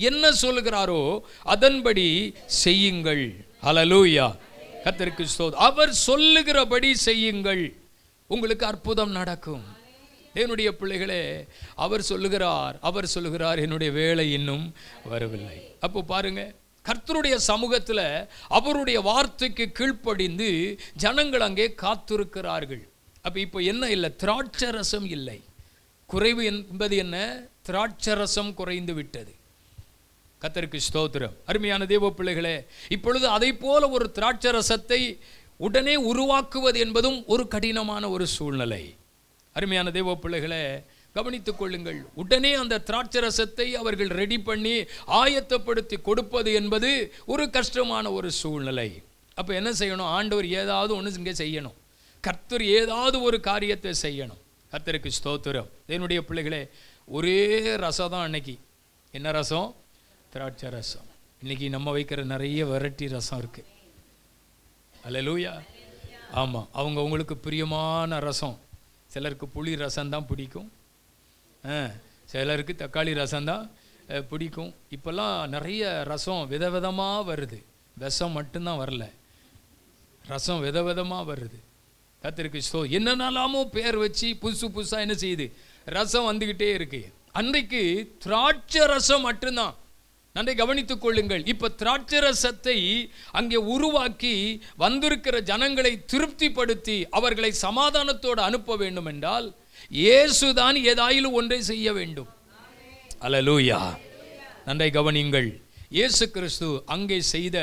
என்ன சொல்லுகிறாரோ அதன்படி செய்யுங்கள். அல்லேலூயா. கர்த்தருக்கு ஸ்தோத்திரம். அவர் சொல்லுகிறபடி செய்யுங்கள், உங்களுக்கு அற்புதம் நடக்கும். என்னுடைய பிள்ளைகளே, அவர் சொல்லுகிறார் என்னுடைய வேலை இன்னும் வரவில்லை. அப்போ பாருங்க, கர்த்தருடைய சமூகத்தில் அவருடைய வார்த்தைக்கு கீழ்ப்படிந்து ஜனங்கள் அங்கே காத்திருக்கிறார்கள். அப்போ இப்போ என்ன இல்லை, திராட்சை ரசம் இல்லை. குறைவு என்பது என்ன, திராட்சை ரசம் குறைந்து விட்டது. கர்த்தருக்கு ஸ்தோத்திரம். அருமையான தேவ பிள்ளைகளே, இப்பொழுது அதை போல ஒரு திராட்சை ரசத்தை உடனே உருவாக்குவது என்பதும் ஒரு கடினமான ஒரு சூழ்நிலை. அருமையான தேவ பிள்ளைகளே, கவனித்துக் கொள்ளுங்கள். உடனே அந்த திராட்சை ரசத்தை அவர்கள் ரெடி பண்ணி ஆயத்தப்படுத்தி கொடுப்பது என்பது ஒரு கஷ்டமான ஒரு சூழ்நிலை. அப்போ என்ன செய்யணும், ஆண்டவர் ஏதாவது ஒன்று இங்கே செய்யணும், கர்த்தர் ஏதாவது ஒரு காரியத்தை செய்யணும். கர்த்தருக்கு ஸ்தோத்திரம். என்னுடைய பிள்ளைகளே, ஒரே ரசம் தான் அன்னைக்கு. என்ன ரசம், திராட்சை ரசம். இன்னைக்கு நம்ம வைக்கிற நிறைய வெரைட்டி ரசம் இருக்கு. அல்லேலூயா. ஆமாம், அவங்களுக்கு பிரியமான ரசம். சிலருக்கு புளி ரசம் தான் பிடிக்கும், சிலருக்கு தக்காளி ரசம் தான் பிடிக்கும். இப்போல்லாம் நிறைய ரசம் விதவிதமாக வருது, விஷம் மட்டும்தான் வரல, ரசம் விதவிதமாக வருது. கர்த்தருக்கு ஸ்தோத்திரம். என்னென்னலாமோ பேர் வச்சு புதுசு புதுசாக என்ன செய்யுது, ரசம் வந்துக்கிட்டே இருக்கு. அன்றைக்கு திராட்சை ரசம் மட்டும்தான். நன்றை கவனித்துக் கொள்ளுங்கள். இப்ப திராட்சை ரசத்தை அங்கே உருவாக்கி வந்திருக்கிற ஜனங்களை திருப்திப்படுத்தி அவர்களை சமாதானத்தோடு அனுப்ப வேண்டும் என்றால் இயேசுதான் ஏதாயிலும் ஒன்றை செய்ய வேண்டும். அல்லேலூயா. நன்றை கவனியுங்கள். இயேசு கிறிஸ்து அங்கே செய்த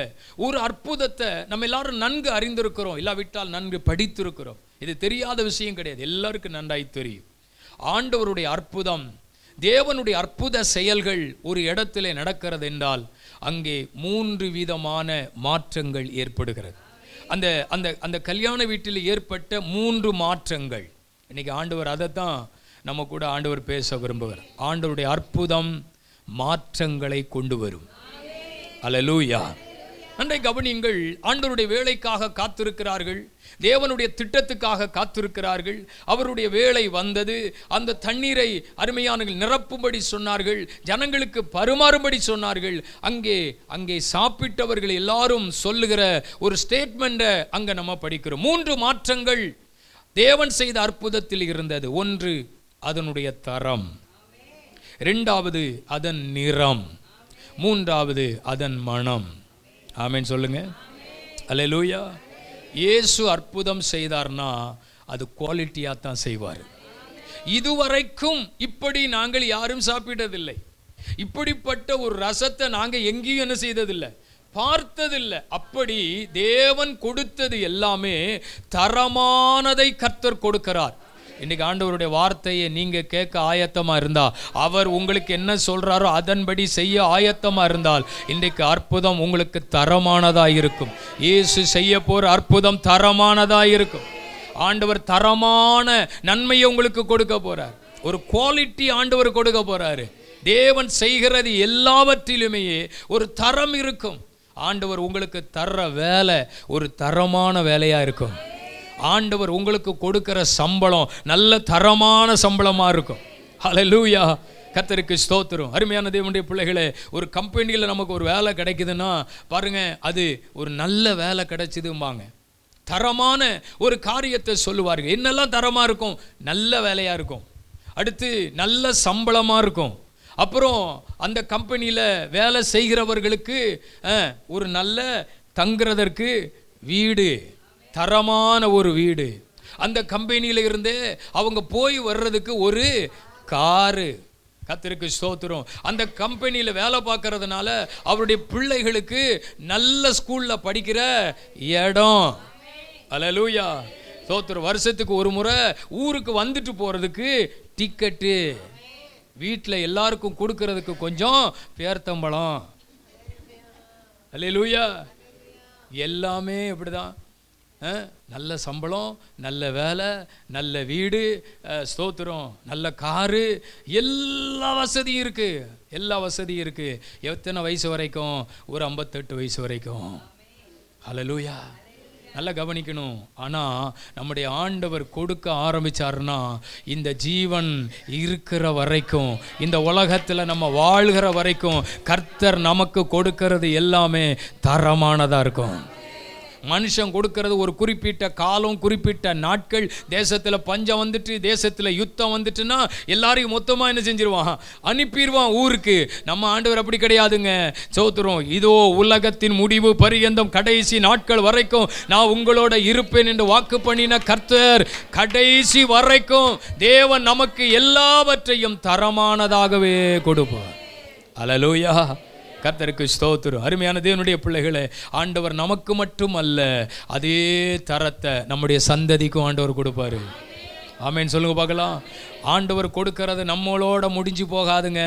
ஒரு அற்புதத்தை நம்ம எல்லாரும் நன்கு அறிந்திருக்கிறோம், இல்லாவிட்டால் நன்கு படித்திருக்கிறோம். இது தெரியாத விஷயம் கிடையாது, எல்லாருக்கும் நன்றாய் தெரியும். ஆண்டவருடைய அற்புதம், தேவனுடைய அற்புத செயல்கள் ஒரு இடத்திலே நடக்கிறது என்றால் அங்கே 3 விதமான மாற்றங்கள் ஏற்படுகிறது. அந்த அந்த அந்த கல்யாண வீட்டில் ஏற்பட்ட 3 மாற்றங்கள். இன்னைக்கு ஆண்டவர் அதைத்தான் நம்ம கூட ஆண்டவர் பேச விரும்புகிறார். ஆண்டவருடைய அற்புதம் மாற்றங்களை கொண்டு வரும். அல்லேலூயா. நன்றை கவனியுங்கள். ஆண்டவருடைய வேலைக்காக காத்திருக்கிறார்கள், தேவனுடைய திட்டத்துக்காக காத்திருக்கிறார்கள். அவருடைய வேலை வந்தது. அந்த தண்ணீரை அருமையானவர்கள் நிரப்பும்படி சொன்னார்கள், ஜனங்களுக்கு பரிமாறும்படி சொன்னார்கள். அங்கே சாப்பிட்டவர்கள் எல்லாரும் சொல்லுகிற ஒரு ஸ்டேட்மெண்ட்டை அங்கே நம்ம படிக்கிறோம். 3 மாற்றங்கள் தேவன் செய்த அற்புதத்தில் இருந்தது. 1, அதனுடைய தரம். இரண்டாவது அதன் நிறம், மூன்றாவது அதன் மனம். ஆமென் சொல்லுங்க. அல்லேலூயா. இயேசு அற்புதம் செய்தார்னா அது குவாலிட்டியாக தான் செய்வார். இதுவரைக்கும் இப்படி நாங்கள் யாரும் சாப்பிட்டதில்லை. இப்படிப்பட்ட ஒரு ரசத்தை நாங்கள் எங்கேயும் என்ன செய்ததில்லை, பார்த்ததில்லை. அப்படி தேவன் கொடுத்தது எல்லாமே தரமானதை கர்த்தர் கொடுக்கிறார். இன்னைக்கு ஆண்டவருடைய வார்த்தையை நீங்க கேட்க ஆயத்தமா இருந்தா, அவர் உங்களுக்கு என்ன சொல்றாரோ அதன்படி செய்ய ஆயத்தமா இருந்தால், இன்றைக்கு அற்புதம் உங்களுக்கு தரமானதா இருக்கும். இயேசு செய்ய போற அற்புதம் தரமானதா இருக்கும். ஆண்டவர் தரமான நன்மையை உங்களுக்கு கொடுக்க போறார். ஒரு குவாலிட்டி ஆண்டவர் கொடுக்க போறாரு. தேவன் செய்கிறது எல்லாவற்றிலுமே ஒரு தரம் இருக்கும். ஆண்டவர் உங்களுக்கு தர்ற வேலை ஒரு தரமான வேலையா இருக்கும். ஆண்டவர் உங்களுக்கு கொடுக்கிற சம்பளம் நல்ல தரமான சம்பளமா இருக்கும். ஹல்லேலூயா. கர்த்தருக்கு ஸ்தோத்திரம். அருமையான தேவனுடைய பிள்ளைகளே, ஒரு கம்பெனியில் நமக்கு ஒரு வேலை கிடைக்குதுன்னா பாருங்க, அது ஒரு நல்ல வேலை கிடைச்சதும்பாங்க. தரமான ஒரு காரியத்தை சொல்லுவார்கள். என்னெல்லாம் தரமா இருக்கும்? நல்ல வேலையா இருக்கும், அடுத்து நல்ல சம்பளமா இருக்கும், அப்புறம் அந்த கம்பெனியில் வேலை செய்கிறவர்களுக்கு ஒரு நல்ல தங்குறதற்கு வீடு, தரமான ஒரு வீடு, அந்த கம்பெனியில் இருந்தே அவங்க போய் வர்றதுக்கு ஒரு காரு. கர்த்தருக்கு ஸ்தோத்திரம். அந்த கம்பெனியில் வேலை பார்க்கறதுனால அவருடைய பிள்ளைகளுக்கு நல்ல ஸ்கூலில் படிக்கிற இடம். அல்லேலூயா. ஸ்தோத்திரம். வருஷத்துக்கு ஒரு முறை ஊருக்கு வந்துட்டு போகிறதுக்கு டிக்கெட்டு, வீட்டில் எல்லாருக்கும் கொடுக்கறதுக்கு கொஞ்சம் பேர்த்தம்பளம். அல்லேலூயா. எல்லாமே இப்படிதான். நல்ல சம்பளம், நல்ல வேலை, நல்ல வீடு, ஸ்தோத்திரம், நல்ல காரு, எல்லா வசதியும் இருக்கு. எல்லா வசதியும் இருக்கு. எத்தனை வயசு வரைக்கும்? ஒரு 58 வயசு வரைக்கும். ஹல்லேலூயா. நல்லா கவனிக்கணும். ஆனால் நம்முடைய ஆண்டவர் கொடுக்க ஆரம்பிச்சாருன்னா, இந்த ஜீவன் இருக்கிற வரைக்கும், இந்த உலகத்தில் நம்ம வாழ்கிற வரைக்கும் கர்த்தர் நமக்கு கொடுக்கறது எல்லாமே தரமானதாக இருக்கும். மனுஷன் கொடுக்கறது ஒரு குறிப்பிட்ட காலம், குறிப்பிட்ட நாட்கள். தேசத்தில் பஞ்சம் வந்துட்டு, தேசத்தில் யுத்தம் வந்துட்டுன்னா எல்லாரையும் மொத்தமாக என்ன செஞ்சிருவான்? அனுப்பிடுவான் ஊருக்கு. நம்ம ஆண்டவர் அப்படி கிடையாதுங்க. ஸ்தோத்திரம். இதோ உலகத்தின் முடிவு பரியந்தம் கடைசி நாட்கள் வரைக்கும் நான் உங்களோட இருப்பேன் என்று வாக்கு பண்ணின கர்த்தர் கடைசி வரைக்கும் தேவன் நமக்கு எல்லாவற்றையும் தரமானதாகவே கொடுப்பார். அல்லேலூயா. கர்த்தருக்கு ஸ்தோத்திரம். அருமையான தேவனுடைய பிள்ளைகளே, ஆண்டவர் நமக்கு மட்டும் அல்ல, அதே தரத்தை நம்முடைய சந்ததிக்கும் ஆண்டவர் கொடுப்பாரு. ஆமென் சொல்லுங்க பார்க்கலாம். ஆண்டவர் கொடுக்கறது நம்மளோட முடிஞ்சு போகாதுங்க.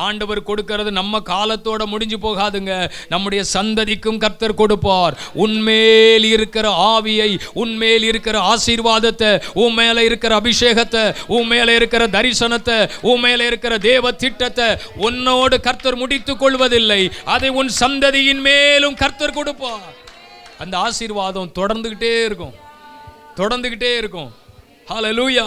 ஆண்டவர் கொடுக்கறது நம்ம காலத்தோட முடிஞ்சு போகாதுங்க. நம்முடைய சந்ததிக்கும் கர்த்தர் கொடுப்பார். உன்மேல் இருக்கிற ஆவியை, உன்மேல் இருக்கிற ஆசீர்வாதத்தை, உன் மேல இருக்கிற அபிஷேகத்தை, உன் மேல இருக்கிற தரிசனத்தை, உன் மேல இருக்கிற தேவ திட்டத்தை உன்னோடு கர்த்தர் முடித்துக் கொள்வதில்லை. அதை உன் சந்ததியின் மேலும் கர்த்தர் கொடுப்பார். அந்த ஆசீர்வாதம் தொடர்ந்துகிட்டே இருக்கும், தொடர்ந்துகிட்டே இருக்கும். ஹல்லேலூயா.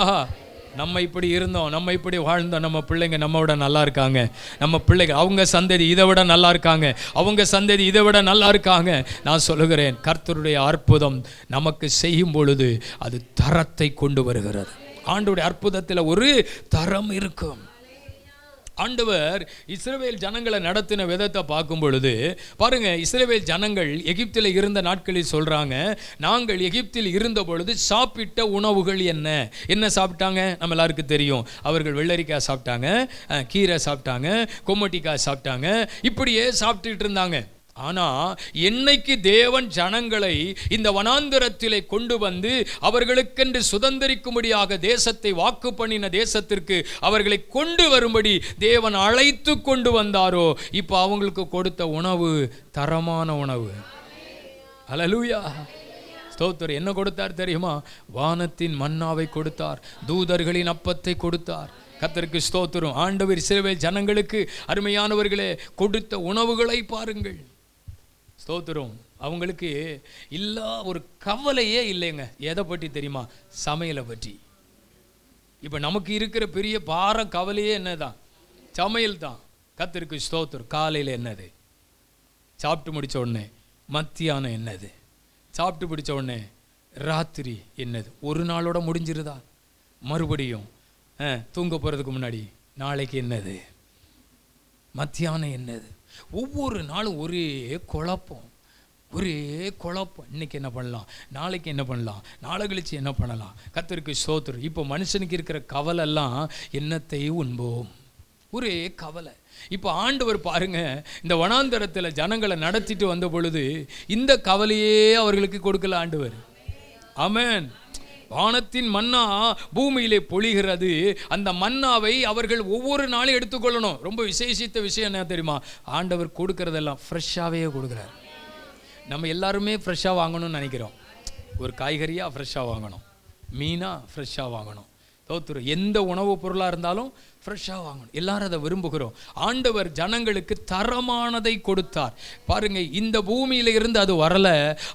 நம்ம இப்படி இருந்தோம், நம்ம இப்படி வாழ்ந்தோம், நம்ம பிள்ளைங்க நம்ம விட நல்லா இருக்காங்க, நம்ம பிள்ளைங்க அவங்க சந்ததி இதை விட நல்லா இருக்காங்க, அவங்க சந்ததி இதை விட நல்லா இருக்காங்க. நான் சொல்லுகிறேன், கர்த்தருடைய அற்புதம் நமக்கு செய்யும் பொழுது அது தரத்தை கொண்டு வருகிறது. ஆண்டவருடைய அற்புதத்தில் ஒரு தரம் இருக்கும். ஆண்டவர் இஸ்ரவேல் ஜனங்களை நடத்தின விதத்தை பார்க்கும் பொழுது பாருங்க, இஸ்ரவேல் ஜனங்கள் எகிப்தில் இருந்த நாட்களில் சொல்றாங்க, நாங்கள் எகிப்தில் இருந்த பொழுது சாப்பிட்ட உணவுகள் என்ன என்ன சாப்பிட்டாங்க? நம்ம எல்லாருக்கும் தெரியும். அவர்கள் வெள்ளரிக்காய் சாப்பிட்டாங்க, கீரை சாப்பிட்டாங்க, கொம்மட்டிக்காய் சாப்பிட்டாங்க, இப்படியே சாப்பிட்டுட்டு இருந்தாங்க. ஆனால் என்னைக்கு தேவன் ஜனங்களை இந்த வனாந்தரத்திலே கொண்டு வந்து அவர்களுக்கென்று சுதந்திரிக்கும்படியாக தேசத்தை வாக்கு பண்ணின தேசத்திற்கு அவர்களை கொண்டு வரும்படி தேவன் அழைத்து கொண்டு வந்தாரோ, இப்போ அவங்களுக்கு கொடுத்த உணவு தரமான உணவு. அல்லேலூயா. ஸ்தோத்திரம். என்ன கொடுத்தார் தெரியுமா? வானத்தின் மன்னாவை கொடுத்தார், தூதர்களின் அப்பத்தை கொடுத்தார். கர்த்தருக்கு ஸ்தோத்திரம். ஆண்டவர் இஸ்ரவேல் ஜனங்களுக்கு அருமையானவர்களே கொடுத்த உணவுகளை பாருங்கள். ஸ்தோத்திரம். அவங்களுக்கு இல்லா ஒரு கவலையே இல்லைங்க. எதை பற்றி தெரியுமா? சமையலை பற்றி. இப்போ நமக்கு இருக்கிற பெரிய பார கவலையே என்னதான்? சமையல் தான். கர்த்தருக்கு ஸ்தோத்திரம். காலையில் என்னது, சாப்பிட்டு முடித்த உடனே மத்தியானம் என்னது, சாப்பிட்டு பிடிச்ச உடனே ராத்திரி என்னது, ஒரு நாளோட முடிஞ்சிருதா? மறுபடியும் தூங்க போகிறதுக்கு முன்னாடி நாளைக்கு என்னது, மத்தியானம் என்னது? ஒவ்வொரு நாளும் ஒரே குழப்பம். இன்னைக்கு என்ன பண்ணலாம், நாளைக்கு என்ன பண்ணலாம், நாளை கழிச்சு என்ன பண்ணலாம். கர்த்தருக்கு ஸ்தோத்திரம். இப்போ மனுஷனுக்கு இருக்கிற கவலைலாம் என்னத்தை உண்போம், ஒரே கவலை. இப்போ ஆண்டவர் பாருங்க, இந்த வனாந்தரத்தில் ஜனங்களை நடத்திட்டு வந்த பொழுது இந்த கவலையே அவர்களுக்கு கொடுக்கல ஆண்டவர். ஆமென். வானத்தின் மன்னா பூமியிலே பொழிகிறது. அந்த மன்னாவை அவர்கள் ஒவ்வொரு நாளும் எடுத்துக்கொள்ளணும். ரொம்ப விசேஷித்த விஷயம் என்ன தெரியுமா? ஆண்டவர் கொடுக்கறதெல்லாம் ஃப்ரெஷ்ஷாகவே கொடுக்குறார். நம்ம எல்லாருமே ஃப்ரெஷ்ஷாக வாங்கணும்னு நினைக்கிறோம். ஒரு காய்கறியாக ஃப்ரெஷ்ஷாக வாங்கணும், மீனாக ஃப்ரெஷ்ஷாக வாங்கணும், தோத்துரும் எந்த உணவுப் பொருளாக இருந்தாலும் ஃப்ரெஷ்ஷாக வாங்கணும். எல்லாரும் அதை விரும்புகிறோம். ஆண்டவர் ஜனங்களுக்கு தரமானதை கொடுத்தார். பாருங்க, இந்த பூமியில இருந்து அது வரல,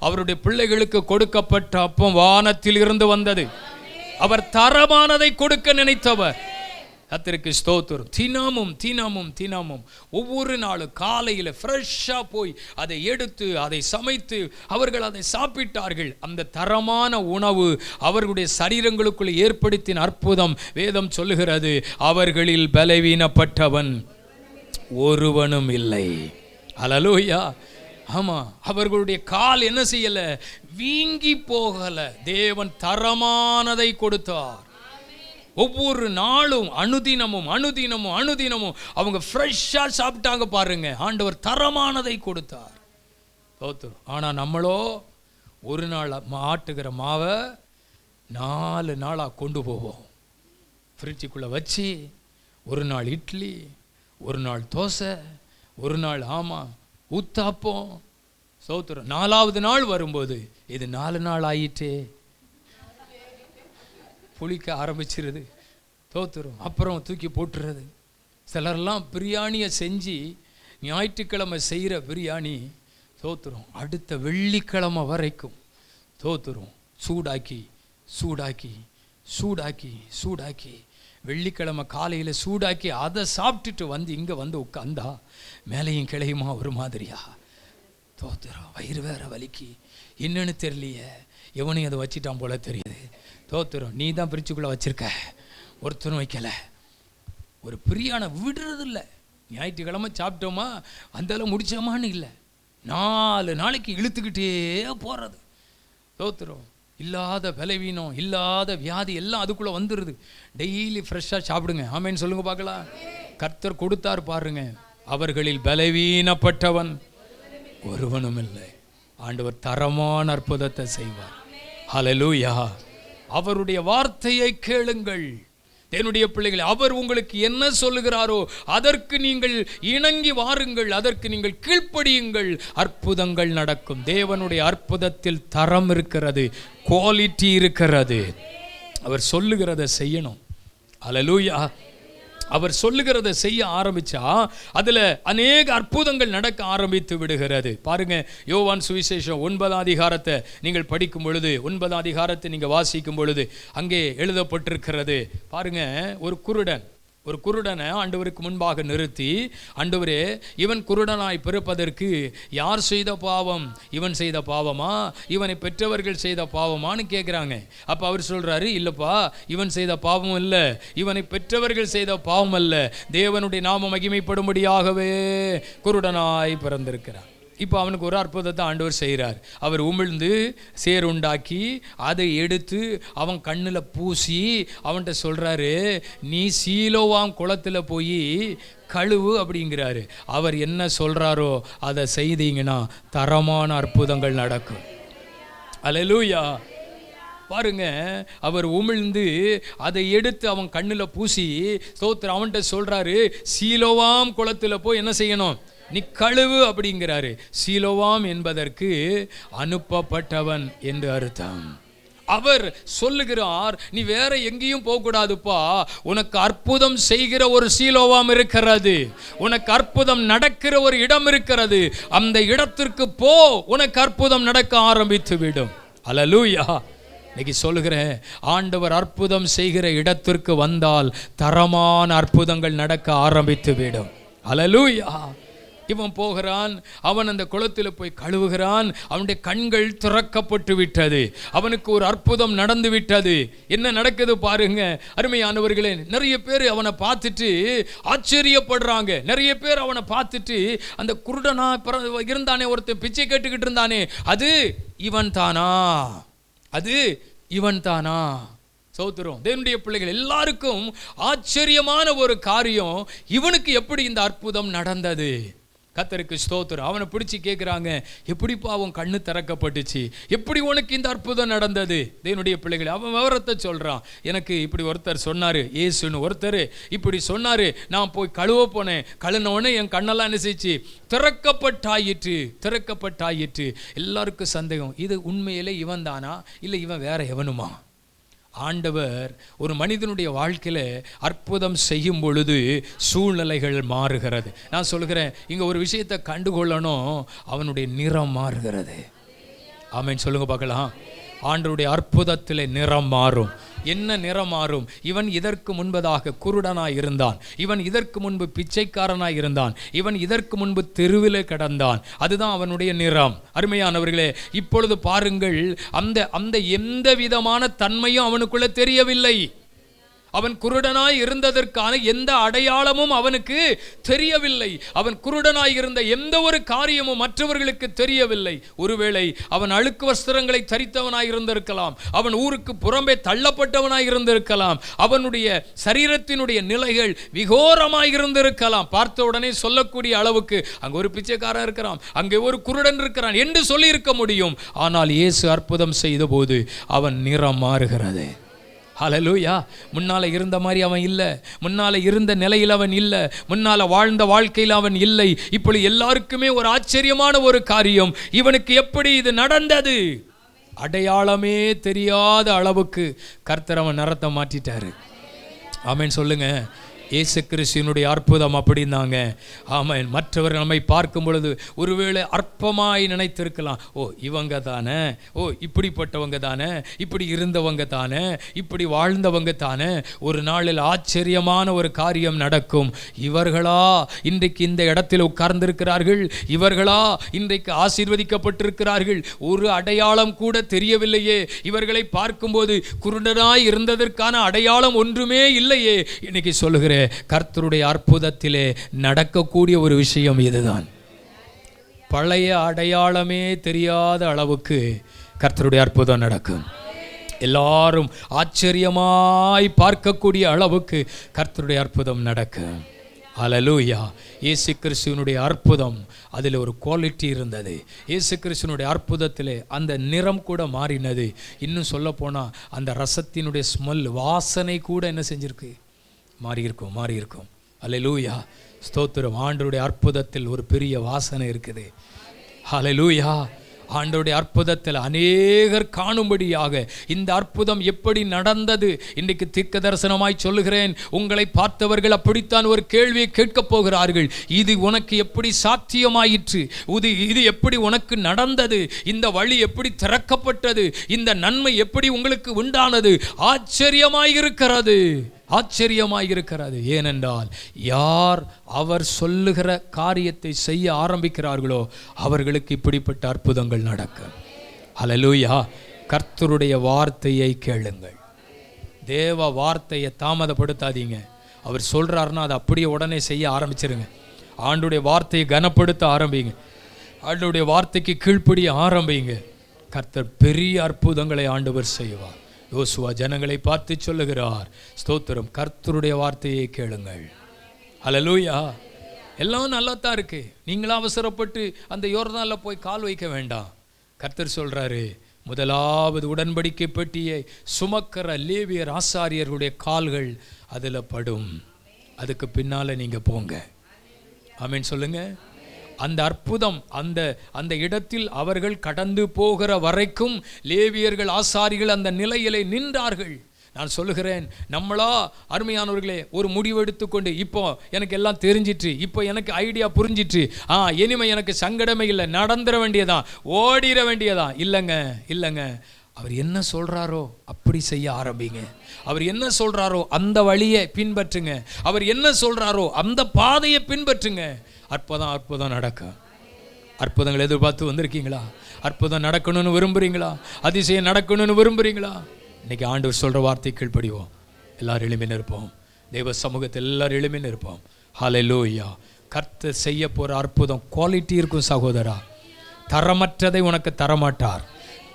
அவருடைய பிள்ளைகளுக்கு கொடுக்கப்பட்ட அப்பம் வானத்தில் இருந்து வந்தது. அவர் தரமானதை கொடுக்க நினைத்தவர். கர்த்தருக்கு ஸ்தோத்திரம். தினமும் ஒவ்வொரு நாளும் காலையில் ஃப்ரெஷ்ஷாக போய் அதை எடுத்து அதை சமைத்து அவர்கள் அதை சாப்பிட்டார்கள். அந்த தரமான உணவு அவர்களுடைய சரீரங்களுக்குள் ஏற்படுத்தின அற்புதம் வேதம் சொல்லுகிறது. அவர்களில் பலவீனப்பட்டவன் ஒருவனும் இல்லை. அல்லேலூயா. ஆமா, அவர்களுடைய கால் என்ன செய்யல, வீங்கி போகல. தேவன் தரமானதை கொடுத்தார். ஒவ்வொரு நாளும் அனுதினமும் அவங்க ஃப்ரெஷ்ஷாக சாப்பிட்டாங்க. பாருங்க, ஆண்டவர் தரமானதை கொடுத்தார். ஆனால் நம்மளோ ஒரு நாள் ஆட்டுகிற மாவை 4 நாளாக கொண்டு போவோம். ஃப்ரிட்ஜுக்குள்ளே வச்சு ஒரு நாள் இட்லி, ஒரு நாள் தோசை, ஒரு நாள் ஊத்தாப்பம். ஸ்தோத்திரம். 4வது நாள் வரும்போது இது 4 நாள் ஆயிட்டே, புளிக்க ஆரம்பிச்சிருது. தோத்துரும். அப்புறம் தூக்கி போட்டுறது. சிலர்லாம் பிரியாணியை செஞ்சு ஞாயிற்றுக்கிழமை செய்கிற பிரியாணி தோத்துரும் அடுத்த வெள்ளிக்கிழமை வரைக்கும் தோத்துரும். சூடாக்கி வெள்ளிக்கிழமை காலையில் சூடாக்கி அதை சாப்பிட்டுட்டு இங்கே உட்காந்தா மேலையும் கிளையுமா ஒரு மாதிரியா தோத்துரும். வயிறு வேற வலிக்கு என்னன்னு தெரியலையே, எவனையும் அதை வச்சிட்டான் போல தெரியுது. தோத்துரும். நீ தான் பிரிச்சுக்குள்ளே வச்சிருக்க, ஒருத்தரும் வைக்கலை. ஒரு பிரியாணை விடுறதில்லை. ஞாயிற்றுக்கிழமை சாப்பிட்டோமா அந்தளவு முடிச்சோமான்னு இல்லை, 4 நாளைக்கு இழுத்துக்கிட்டே போகிறது. தோத்துரும். இல்லாத பலவீனம், இல்லாத வியாதி எல்லாம் அதுக்குள்ளே வந்துடுது. டெய்லி ஃப்ரெஷ்ஷாக சாப்பிடுங்க. ஆமேன்னு சொல்லுங்க பார்க்கலாம். கர்த்தர் கொடுத்தார் பாருங்க. அவர்களில் பலவீனப்பட்டவன் ஒருவனும் இல்லை. ஆண்டவர் தரமான அற்புதத்தை செய்வார். ஹல்லேலூயா. அவருடைய வார்த்தையை கேளுங்கள் என்னுடைய பிள்ளைகளை. அவர் உங்களுக்கு என்ன சொல்லுகிறாரோ அதற்கு நீங்கள் இணங்கி வாருங்கள், அதற்கு நீங்கள் கீழ்ப்படியுங்கள். அற்புதங்கள் நடக்கும். தேவனுடைய அற்புதத்தில் தரம் இருக்கிறது, குவாலிட்டி இருக்கிறது. அவர் சொல்லுகிறதை செய்யணும். அல்லேலூயா. அவர் சொல்லுகிறத செய்ய ஆரம்பிச்சா அதுல அநேக அற்புதங்கள் நடக்க ஆரம்பித்து விடுகிறது. பாருங்க, யோவான் சுவிசேஷம் 9ஆம் அதிகாரத்தை நீங்கள் படிக்கும் பொழுது, 9ஆம் அதிகாரத்தை நீங்க வாசிக்கும் பொழுது அங்கே எழுதப்பட்டிருக்கிறது. பாருங்க, ஒரு குருடனை ஆண்டவருக்கு முன்பாக நிறுத்தி, ஆண்டவரே, இவன் குருடனாய் பிறப்பதற்கு யார் செய்த பாவம்? இவன் செய்த பாவமா, இவனை பெற்றவர்கள் செய்த பாவமான்னு கேட்குறாங்க. அப்போ அவர் சொல்கிறாரு, இல்லைப்பா, இவன் செய்த பாவம் இல்லை, இவனை பெற்றவர்கள் செய்த பாவம் அல்ல, தேவனுடைய நாம மகிமைப்படும்படியாகவே குருடனாய் பிறந்திருக்கிறார். இப்போ அவனுக்கு ஒரு அற்புதத்தை ஆண்டவர் செய்கிறார். அவர் உமிழ்ந்து சேர் உண்டாக்கி அதை எடுத்து அவன் கண்ணில் பூசி அவன்கிட்ட சொல்கிறாரு, நீ சீலோவாம் குளத்தில் போய் கழுவு அப்படிங்கிறாரு. அவர் என்ன சொல்கிறாரோ அதை செய்தீங்கன்னா தரமான அற்புதங்கள் நடக்கும். அல்லேலூயா. பாருங்க, அவர் உமிழ்ந்து அதை எடுத்து அவன் கண்ணில் பூசி ஸ்தோத்திரம் அவன்கிட்ட சொல்கிறாரு, சீலோவாம் குளத்தில் போய் என்ன செய்யணும்? நீ கழுவு அப்படிங்கிறாரு. சீலோவாம் என்பதற்கு அனுப்பப்பட்டவன் என்று அர்த்தம். அவர் சொல்லுகிறார், நீ வேற எங்கேயும் போகக்கூடாதுப்பா, உனக்கு அற்புதம் செய்கிற ஒரு சீலோவாம் இருக்கிறது, உனக்கு அற்புதம் நடக்கிற ஒரு இடம் இருக்கிறது, அந்த இடத்திற்கு போ, உனக்கு அற்புதம் நடக்க ஆரம்பித்து விடும். அல்லேலூயா. இன்னைக்கு சொல்லுகிறேன், ஆண்டவர் அற்புதம் செய்கிற இடத்திற்கு வந்தால் தரமான அற்புதங்கள் நடக்க ஆரம்பித்து விடும். அல்லேலூயா. இவன் போகிறான், அவன் அந்த குளத்தில் போய் கழுவுகிறான், அவனுடைய கண்கள் திறக்கப்பட்டு விட்டது, அவனுக்கு ஒரு அற்புதம் நடந்து விட்டது. என்ன நடக்குது பாருங்க அருமையானவர்களே. நிறைய பேர் அவனை பார்த்துட்டு ஆச்சரியப்படுறாங்க. நிறைய பேர் அவனை பார்த்துட்டு, அந்த குருடனா இருந்தானே ஒருத்தன் பிச்சை கேட்டுக்கிட்டு இருந்தானே, அது இவன் தானா, அது இவன் தானா? சோத்திரம். தேவனுடைய பிள்ளைகள் எல்லாருக்கும் ஆச்சரியமான ஒரு காரியம், இவனுக்கு எப்படி இந்த அற்புதம் நடந்தது? கர்த்தருக்கு ஸ்தோத்திரம். அவனை பிடிச்சி கேட்குறாங்க, எப்படிப்பா அவன் கண்ணு திறக்கப்பட்டுச்சு, எப்படி உனக்கு இந்த அற்புதம் நடந்தது? தேவனுடைய பிள்ளைகள் அவன் விவரத்தை சொல்கிறான். எனக்கு இப்படி ஒருத்தர் சொன்னார், ஏசுன்னு ஒருத்தர் இப்படி சொன்னார், நான் போய் கழுவ போனேன், கழுனோடனே என் கண்ணெல்லாம் என்ன செய்ச்சு, திறக்கப்பட்டாயிற்று. எல்லாருக்கும் சந்தேகம், இது உண்மையிலே இவன் தானா இல்லை இவன் வேற எவனுமா? ஆண்டவர் ஒரு மனிதனுடைய வாழ்க்கையில் அற்புதம் செய்யும் பொழுது சூழ்நிலைகள் மாறுகிறது. நான் சொல்கிறேன், இங்கே ஒரு விஷயத்தை கண்டுகொள்ளணும், அவனுடைய நிறம் மாறுகிறது. ஆமென் சொல்லுங்க பார்க்கலாம். ஆண்டவருடைய அற்புதத்தில் நிறம் மாறும். என்ன நிறம் மாறும்? இவன் இதற்கு முன்பதாக குருடனாய் இருந்தான், இவன் இதற்கு முன்பு பிச்சைக்காரனாய் இருந்தான், இவன் இதற்கு முன்பு தெருவிலே கிடந்தான். அதுதான் அவனுடைய நிறம். அருமையானவர்களே, இப்பொழுது பாருங்கள், அந்த எந்த விதமான தன்மையும் அவனுக்குள்ள தெரியவில்லை. அவன் குருடனாய் இருந்ததற்கான எந்த அடையாளமும் அவனுக்கு தெரியவில்லை. அவன் குருடனாய் இருந்த எந்த ஒரு காரியமும் மற்றவர்களுக்கு தெரியவில்லை. ஒருவேளை அவன் அழுக்கு வஸ்திரங்களை தரித்தவனாய் இருந்திருக்கலாம், அவன் ஊருக்கு புறம்பே தள்ளப்பட்டவனாய் இருந்திருக்கலாம், அவனுடைய சரீரத்தினுடைய நிலைகள் விகோரமாய் இருந்திருக்கலாம். பார்த்த உடனே சொல்லக்கூடிய அளவுக்கு அங்கே ஒரு பிச்சைக்காரன் இருக்கிறான், அங்கே ஒரு குருடன் இருக்கிறான் என்று சொல்லி இருக்க முடியும். ஆனால் இயேசு அற்புதம் செய்த போது அவன் நிறம் மாறுகிறது. ஹல்லேலூயா. முன்னால இருந்த மாதிரி அவன் இல்லை, முன்னால இருந்த நிலையில் அவன் இல்லை, முன்னால வாழ்ந்த வாழ்க்கையில் அவன் இல்லை. இப்படி எல்லாருக்குமே ஒரு ஆச்சரியமான ஒரு காரியம், இவனுக்கு எப்படி இது நடந்தது? அடையாளமே தெரியாத அளவுக்கு கர்த்தர் அவன் நிறத்தை மாற்றிட்டாரு. ஆமென் சொல்லுங்க. இயேசு கிறிஸ்துவினுடைய அற்புதம் அப்படின்னாங்க. ஆமென். மற்றவர்கள் நம்மை பார்க்கும் பொழுது ஒருவேளை அற்பமாய் நினைத்திருக்கலாம், ஓ இவங்க தானே, ஓ இப்படிப்பட்டவங்க தானே, இப்படி இருந்தவங்க தானே, இப்படி வாழ்ந்தவங்க தானே. ஒரு நாளில் ஆச்சரியமான ஒரு காரியம் நடக்கும். இவர்களா இன்றைக்கு இந்த இடத்தில் உட்கார்ந்திருக்கிறார்கள்? இவர்களா இன்றைக்கு ஆசீர்வதிக்கப்பட்டிருக்கிறார்கள்? ஒரு அடையாளம் கூட தெரியவில்லையே. இவர்களை பார்க்கும்போது குருடனாய் இருந்ததற்கான அடையாளம் ஒன்றுமே இல்லையே. இன்னைக்கு சொல்லுகிறேன், கர்த்தருடைய அற்புதத்திலே நடக்கக்கூடிய ஒரு விஷயம் இதுதான். பழைய அடையாளமே தெரியாத அளவுக்கு கர்த்தருடைய அற்புதம் நடக்கும். எல்லாரும் ஆச்சரியமாய் பார்க்கக்கூடிய அளவுக்கு கர்த்தருடைய அற்புதம் நடக்கும். ஹல்லேலூயா. இயேசு கிறிஸ்துவினுடைய அற்புதம், அதில் ஒரு குவாலிட்டி இருந்தது. இயேசு கிறிஸ்துவினுடைய அற்புதத்தில் அந்த நிறம் கூட மாறினது. இன்னும் சொல்ல போனால் அந்த ரசத்தினுடைய ஸ்மெல், வாசனை கூட என்ன செஞ்சிருக்கு, மாறி இருக்கும். ஹல்லேலூயா. ஸ்தோத்திரம். ஆண்டவருடைய அற்புதத்தில் ஒரு பெரிய வாசனை இருக்குது. ஹல்லேலூயா. ஆண்டவருடைய அற்புதத்தில் அநேகர் காணும்படியாக இந்த அற்புதம் எப்படி நடந்தது இன்றைக்கு தீர்க்க தரிசனமாய் சொல்லுகிறேன். உங்களை பார்த்தவர்கள் அப்படித்தான் ஒரு கேள்வியை கேட்கப் போகிறார்கள். இது உனக்கு எப்படி சாத்தியமாயிற்று? இது எப்படி உனக்கு நடந்தது? இந்த வழி எப்படி திறக்கப்பட்டது? இந்த நன்மை எப்படி உங்களுக்கு உண்டானது? ஆச்சரியமாயிருக்கிறது. ஏனென்றால் யார் அவர் சொல்லுகிற காரியத்தை செய்ய ஆரம்பிக்கிறார்களோ அவர்களுக்கு இப்படிப்பட்ட அற்புதங்கள் நடக்கும். ஹல்லேலூயா. கர்த்தருடைய வார்த்தையை கேளுங்கள். தேவ வார்த்தையை தாமதப்படுத்தாதீங்க. அவர் சொல்றாருன்னா அதை அப்படியே உடனே செய்ய ஆரம்பிச்சிருங்க. ஆண்டுடைய வார்த்தையை கனப்படுத்த ஆரம்பிங்க. ஆண்டுடைய வார்த்தைக்கு கீழ்ப்படிய ஆரம்பிங்க. கர்த்தர் பெரிய அற்புதங்களை ஆண்டவர் செய்வார். யோசுவா ஜனங்களை பார்த்து சொல்லுகிறார், ஸ்தோத்திரம், கர்த்தருடைய வார்த்தையை கேளுங்கள். ஹல்லேலூயா. எல்லாம் நல்லா தான் இருக்கு. நீங்களும் அவசரப்பட்டு அந்த யோர்தானில் போய் கால் வைக்க வேண்டாம். கர்த்தர் சொல்றாரு, முதலாவது உடன்படிக்கை பெட்டியை சுமக்கிற லேவியர் ஆசாரியர்களுடைய கால்கள் அதில் படும். அதுக்கு பின்னால நீங்க போங்க. ஆமென் சொல்லுங்க. அந்த அற்புதம் அந்த இடத்தில் அவர்கள் கடந்து போகிற வரைக்கும் லேவியர்கள் ஆசாரிகள் அந்த நிலையிலே நின்றார்கள். நான் சொல்லுகிறேன், நம்மளா அருமையானவர்களே ஒரு முடிவு எடுத்துக்கொண்டு, இப்போ எனக்கு எல்லாம் தெரிஞ்சிட்டு, இப்போ எனக்கு ஐடியா புரிஞ்சிட்டு, இனிமே எனக்கு சங்கடமே இல்லை, நடந்துட வேண்டியதான், ஓடிட வேண்டியதான். இல்லைங்க. அவர் என்ன சொல்றாரோ அப்படி செய்ய ஆரம்பிங்க. அவர் என்ன சொல்றாரோ அந்த வழியை பின்பற்றுங்க. அவர் என்ன சொல்றாரோ அந்த பாதையை பின்பற்றுங்க. அற்புதம் நடக்கும். அற்புதங்கள் எதிர்பார்த்து வந்திருக்கீங்களா? அற்புதம் நடக்கணும்னு விரும்புறீங்களா? அதிசயம் நடக்கணும்னு விரும்புறீங்களா? இன்னைக்கு ஆண்டவர் சொல்ற வார்த்தை கீழ்ப்படிவோம். எல்லாரும் எளிமையாக இருப்போம். தெய்வ சமூகத்தில் எல்லாரும் எளிமையாக இருப்போம். ஹல்லேலூயா. கர்த்தர் செய்ய போற அற்புதம் குவாலிட்டி இருக்கும் சகோதரா. தரமற்றதை உனக்கு தரமாட்டார்.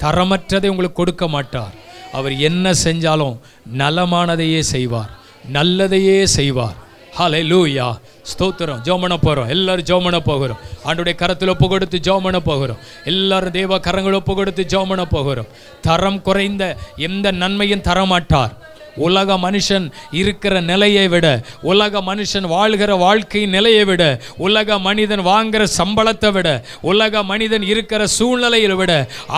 தரமற்றதை உங்களுக்கு கொடுக்க மாட்டார். அவர் என்ன செஞ்சாலும் நலமானதையே செய்வார், நல்லதையே செய்வார். ஹல்லேலூயா. ஸ்தோத்திரம். ஜெபம் பண்ண போகிறோம். எல்லாரும் ஜெபம் பண்ண போகிறோம். ஆண்டவருடைய கரத்தில் ஒப்பு கொடுத்து ஜெபம் பண்ண போகிறோம். எல்லாரும் தேவ கரங்கள் ஒப்பு கொடுத்து ஜெபம் பண்ண போகிறோம். தரம் குறைந்த எந்த நன்மையும் தரமாட்டார். உலக மனுஷன் இருக்கிற நிலையை விட, உலக மனுஷன் வாழ்கிற வாழ்க்கை நிலையை விட, உலக மனிதன் வாங்குகிற சம்பளத்தை விட, உலக மனிதன் இருக்கிற சூழ்நிலையை விட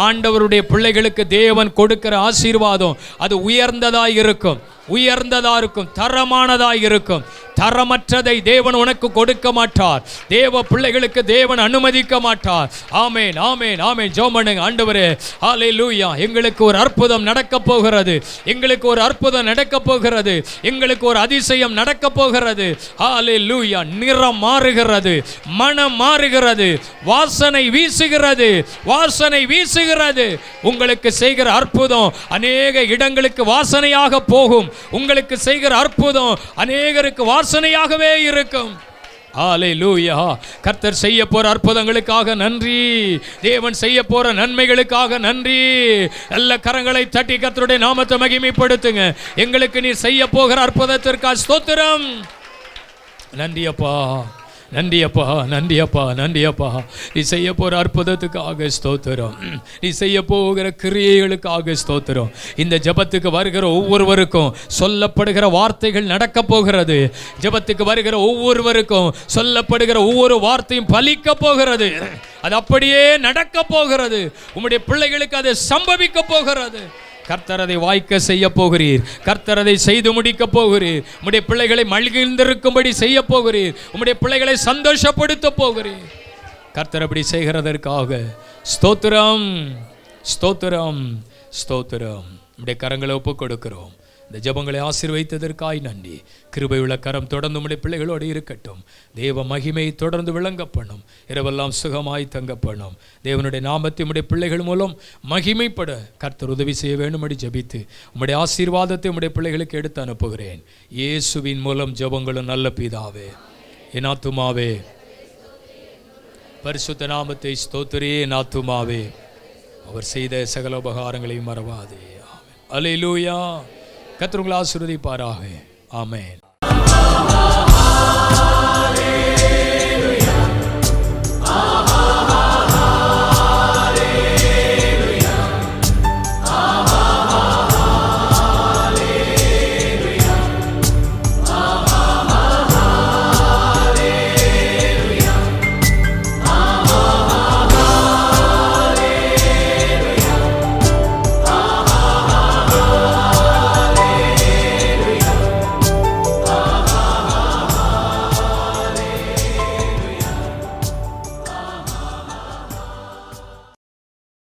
ஆண்டவருடைய பிள்ளைகளுக்கு தேவன் கொடுக்கிற ஆசீர்வாதம் அது உயர்ந்ததாய் இருக்கும், உயர்ந்ததாக இருக்கும், தரமானதாக இருக்கும். தரமற்றதை தேவன் உனக்கு கொடுக்க மாட்டார். தேவ பிள்ளைகளுக்கு தேவன் அனுமதிக்க மாட்டார். ஆமேன், ஆமேன், ஆமேன். ஜெபம் பண்ணுங்க. ஆண்டவரே, ஹல்லேலூயா. எங்களுக்கு ஒரு அற்புதம் நடக்க போகிறது. எங்களுக்கு ஒரு அற்புதம் நடக்க போகிறது. எங்களுக்கு ஒரு அதிசயம் நடக்க போகிறது. ஹல்லேலூயா. நிறம் மாறுகிறது, மனம் மாறுகிறது, வாசனை வீசுகிறது, வாசனை வீசுகிறது. உங்களுக்கு செய்கிற அற்புதம் அநேக இடங்களுக்கு வாசனையாக போகும். உங்களுக்கு செய்கிற அற்புதம் அநேகருக்கு வாசனையாகவே இருக்கும். ஹல்லேலூயா. கர்த்தர் செய்ய போற அற்புதங்களுக்காக நன்றி. தேவன் செய்ய போற நன்மைகளுக்காக நன்றி. நல்ல கரங்களை தட்டி கர்த்தருடைய நாமத்தை மகிமைப்படுத்துங்க. எங்களுக்கு நீர் செய்ய போகிற அற்புதத்திற்காக ஸ்தோத்திரம். நன்றி அப்பா, நன்றி அப்பா, நன்றி அப்பா, நன்றி அப்பா. நீ செய்ய போகிற அற்புதத்துக்காக ஸ்தோத்திரம். நீ செய்ய போகிற கிரியைகளுக்காக ஸ்தோத்திரம். இந்த ஜெபத்துக்கு வருகிற ஒவ்வொருவருக்கும் சொல்லப்படுகிற வார்த்தைகள் நடக்க போகிறது. ஜெபத்துக்கு வருகிற ஒவ்வொருவருக்கும் சொல்லப்படுகிற ஒவ்வொரு வார்த்தையும் பலிக்க போகிறது. அது அப்படியே நடக்க போகிறது. உம்முடைய பிள்ளைகளுக்கு அது சம்பவிக்க போகிறது. கர்த்தர் அதை வாய்க்க செய்ய போகிறீர். கர்த்தர் அதை செய்து முடிக்க போகிறீர். உம்முடைய பிள்ளைகளை மகிழ்ந்திருக்கும்படி செய்ய போகிறீர். உம்முடைய பிள்ளைகளை சந்தோஷப்படுத்த போகிறீர். கர்த்தர் அப்படி செய்கிறதற்காக ஸ்தோத்திரம், ஸ்தோத்திரம், ஸ்தோத்திரம். உம்முடைய கரங்களை ஒப்புக் கொடுக்கிறோம். இந்த ஜெபங்களை ஆசீர்வதித்ததற்காய் நன்றி. கிருபையுள்ள கரம் தொடர்ந்து உம்முடைய பிள்ளைகளோடு இருக்கட்டும். தேவ மகிமை தொடர்ந்து விளங்க பண்ணும். இரவெல்லாம் சுகமாய் தங்க பண்ணும். தேவனுடைய நாமத்தை உம்முடைய பிள்ளைகள் மூலம் மகிமைப்பட கர்த்தர் உதவி செய்ய வேண்டும்படி ஜெபித்து உம்முடைய ஆசீர்வாதத்தை உம்முடைய பிள்ளைகளுக்கு எடுத்து அனுப்புகிறேன். இயேசுவின் மூலம் ஜெபங்களும் நல்ல பிதாவே. என் ஆத்துமாவே பரிசுத்த நாமத்தை ஸ்தோத்திரே. என் ஆத்துமாவே அவர் செய்த சகல உபகாரங்களையும் மறவாதே. ஆமென். அல்லேலூயா. கர்த்தர் உங்களை ஆசீர்வதிப்பாராக. ஆமென்.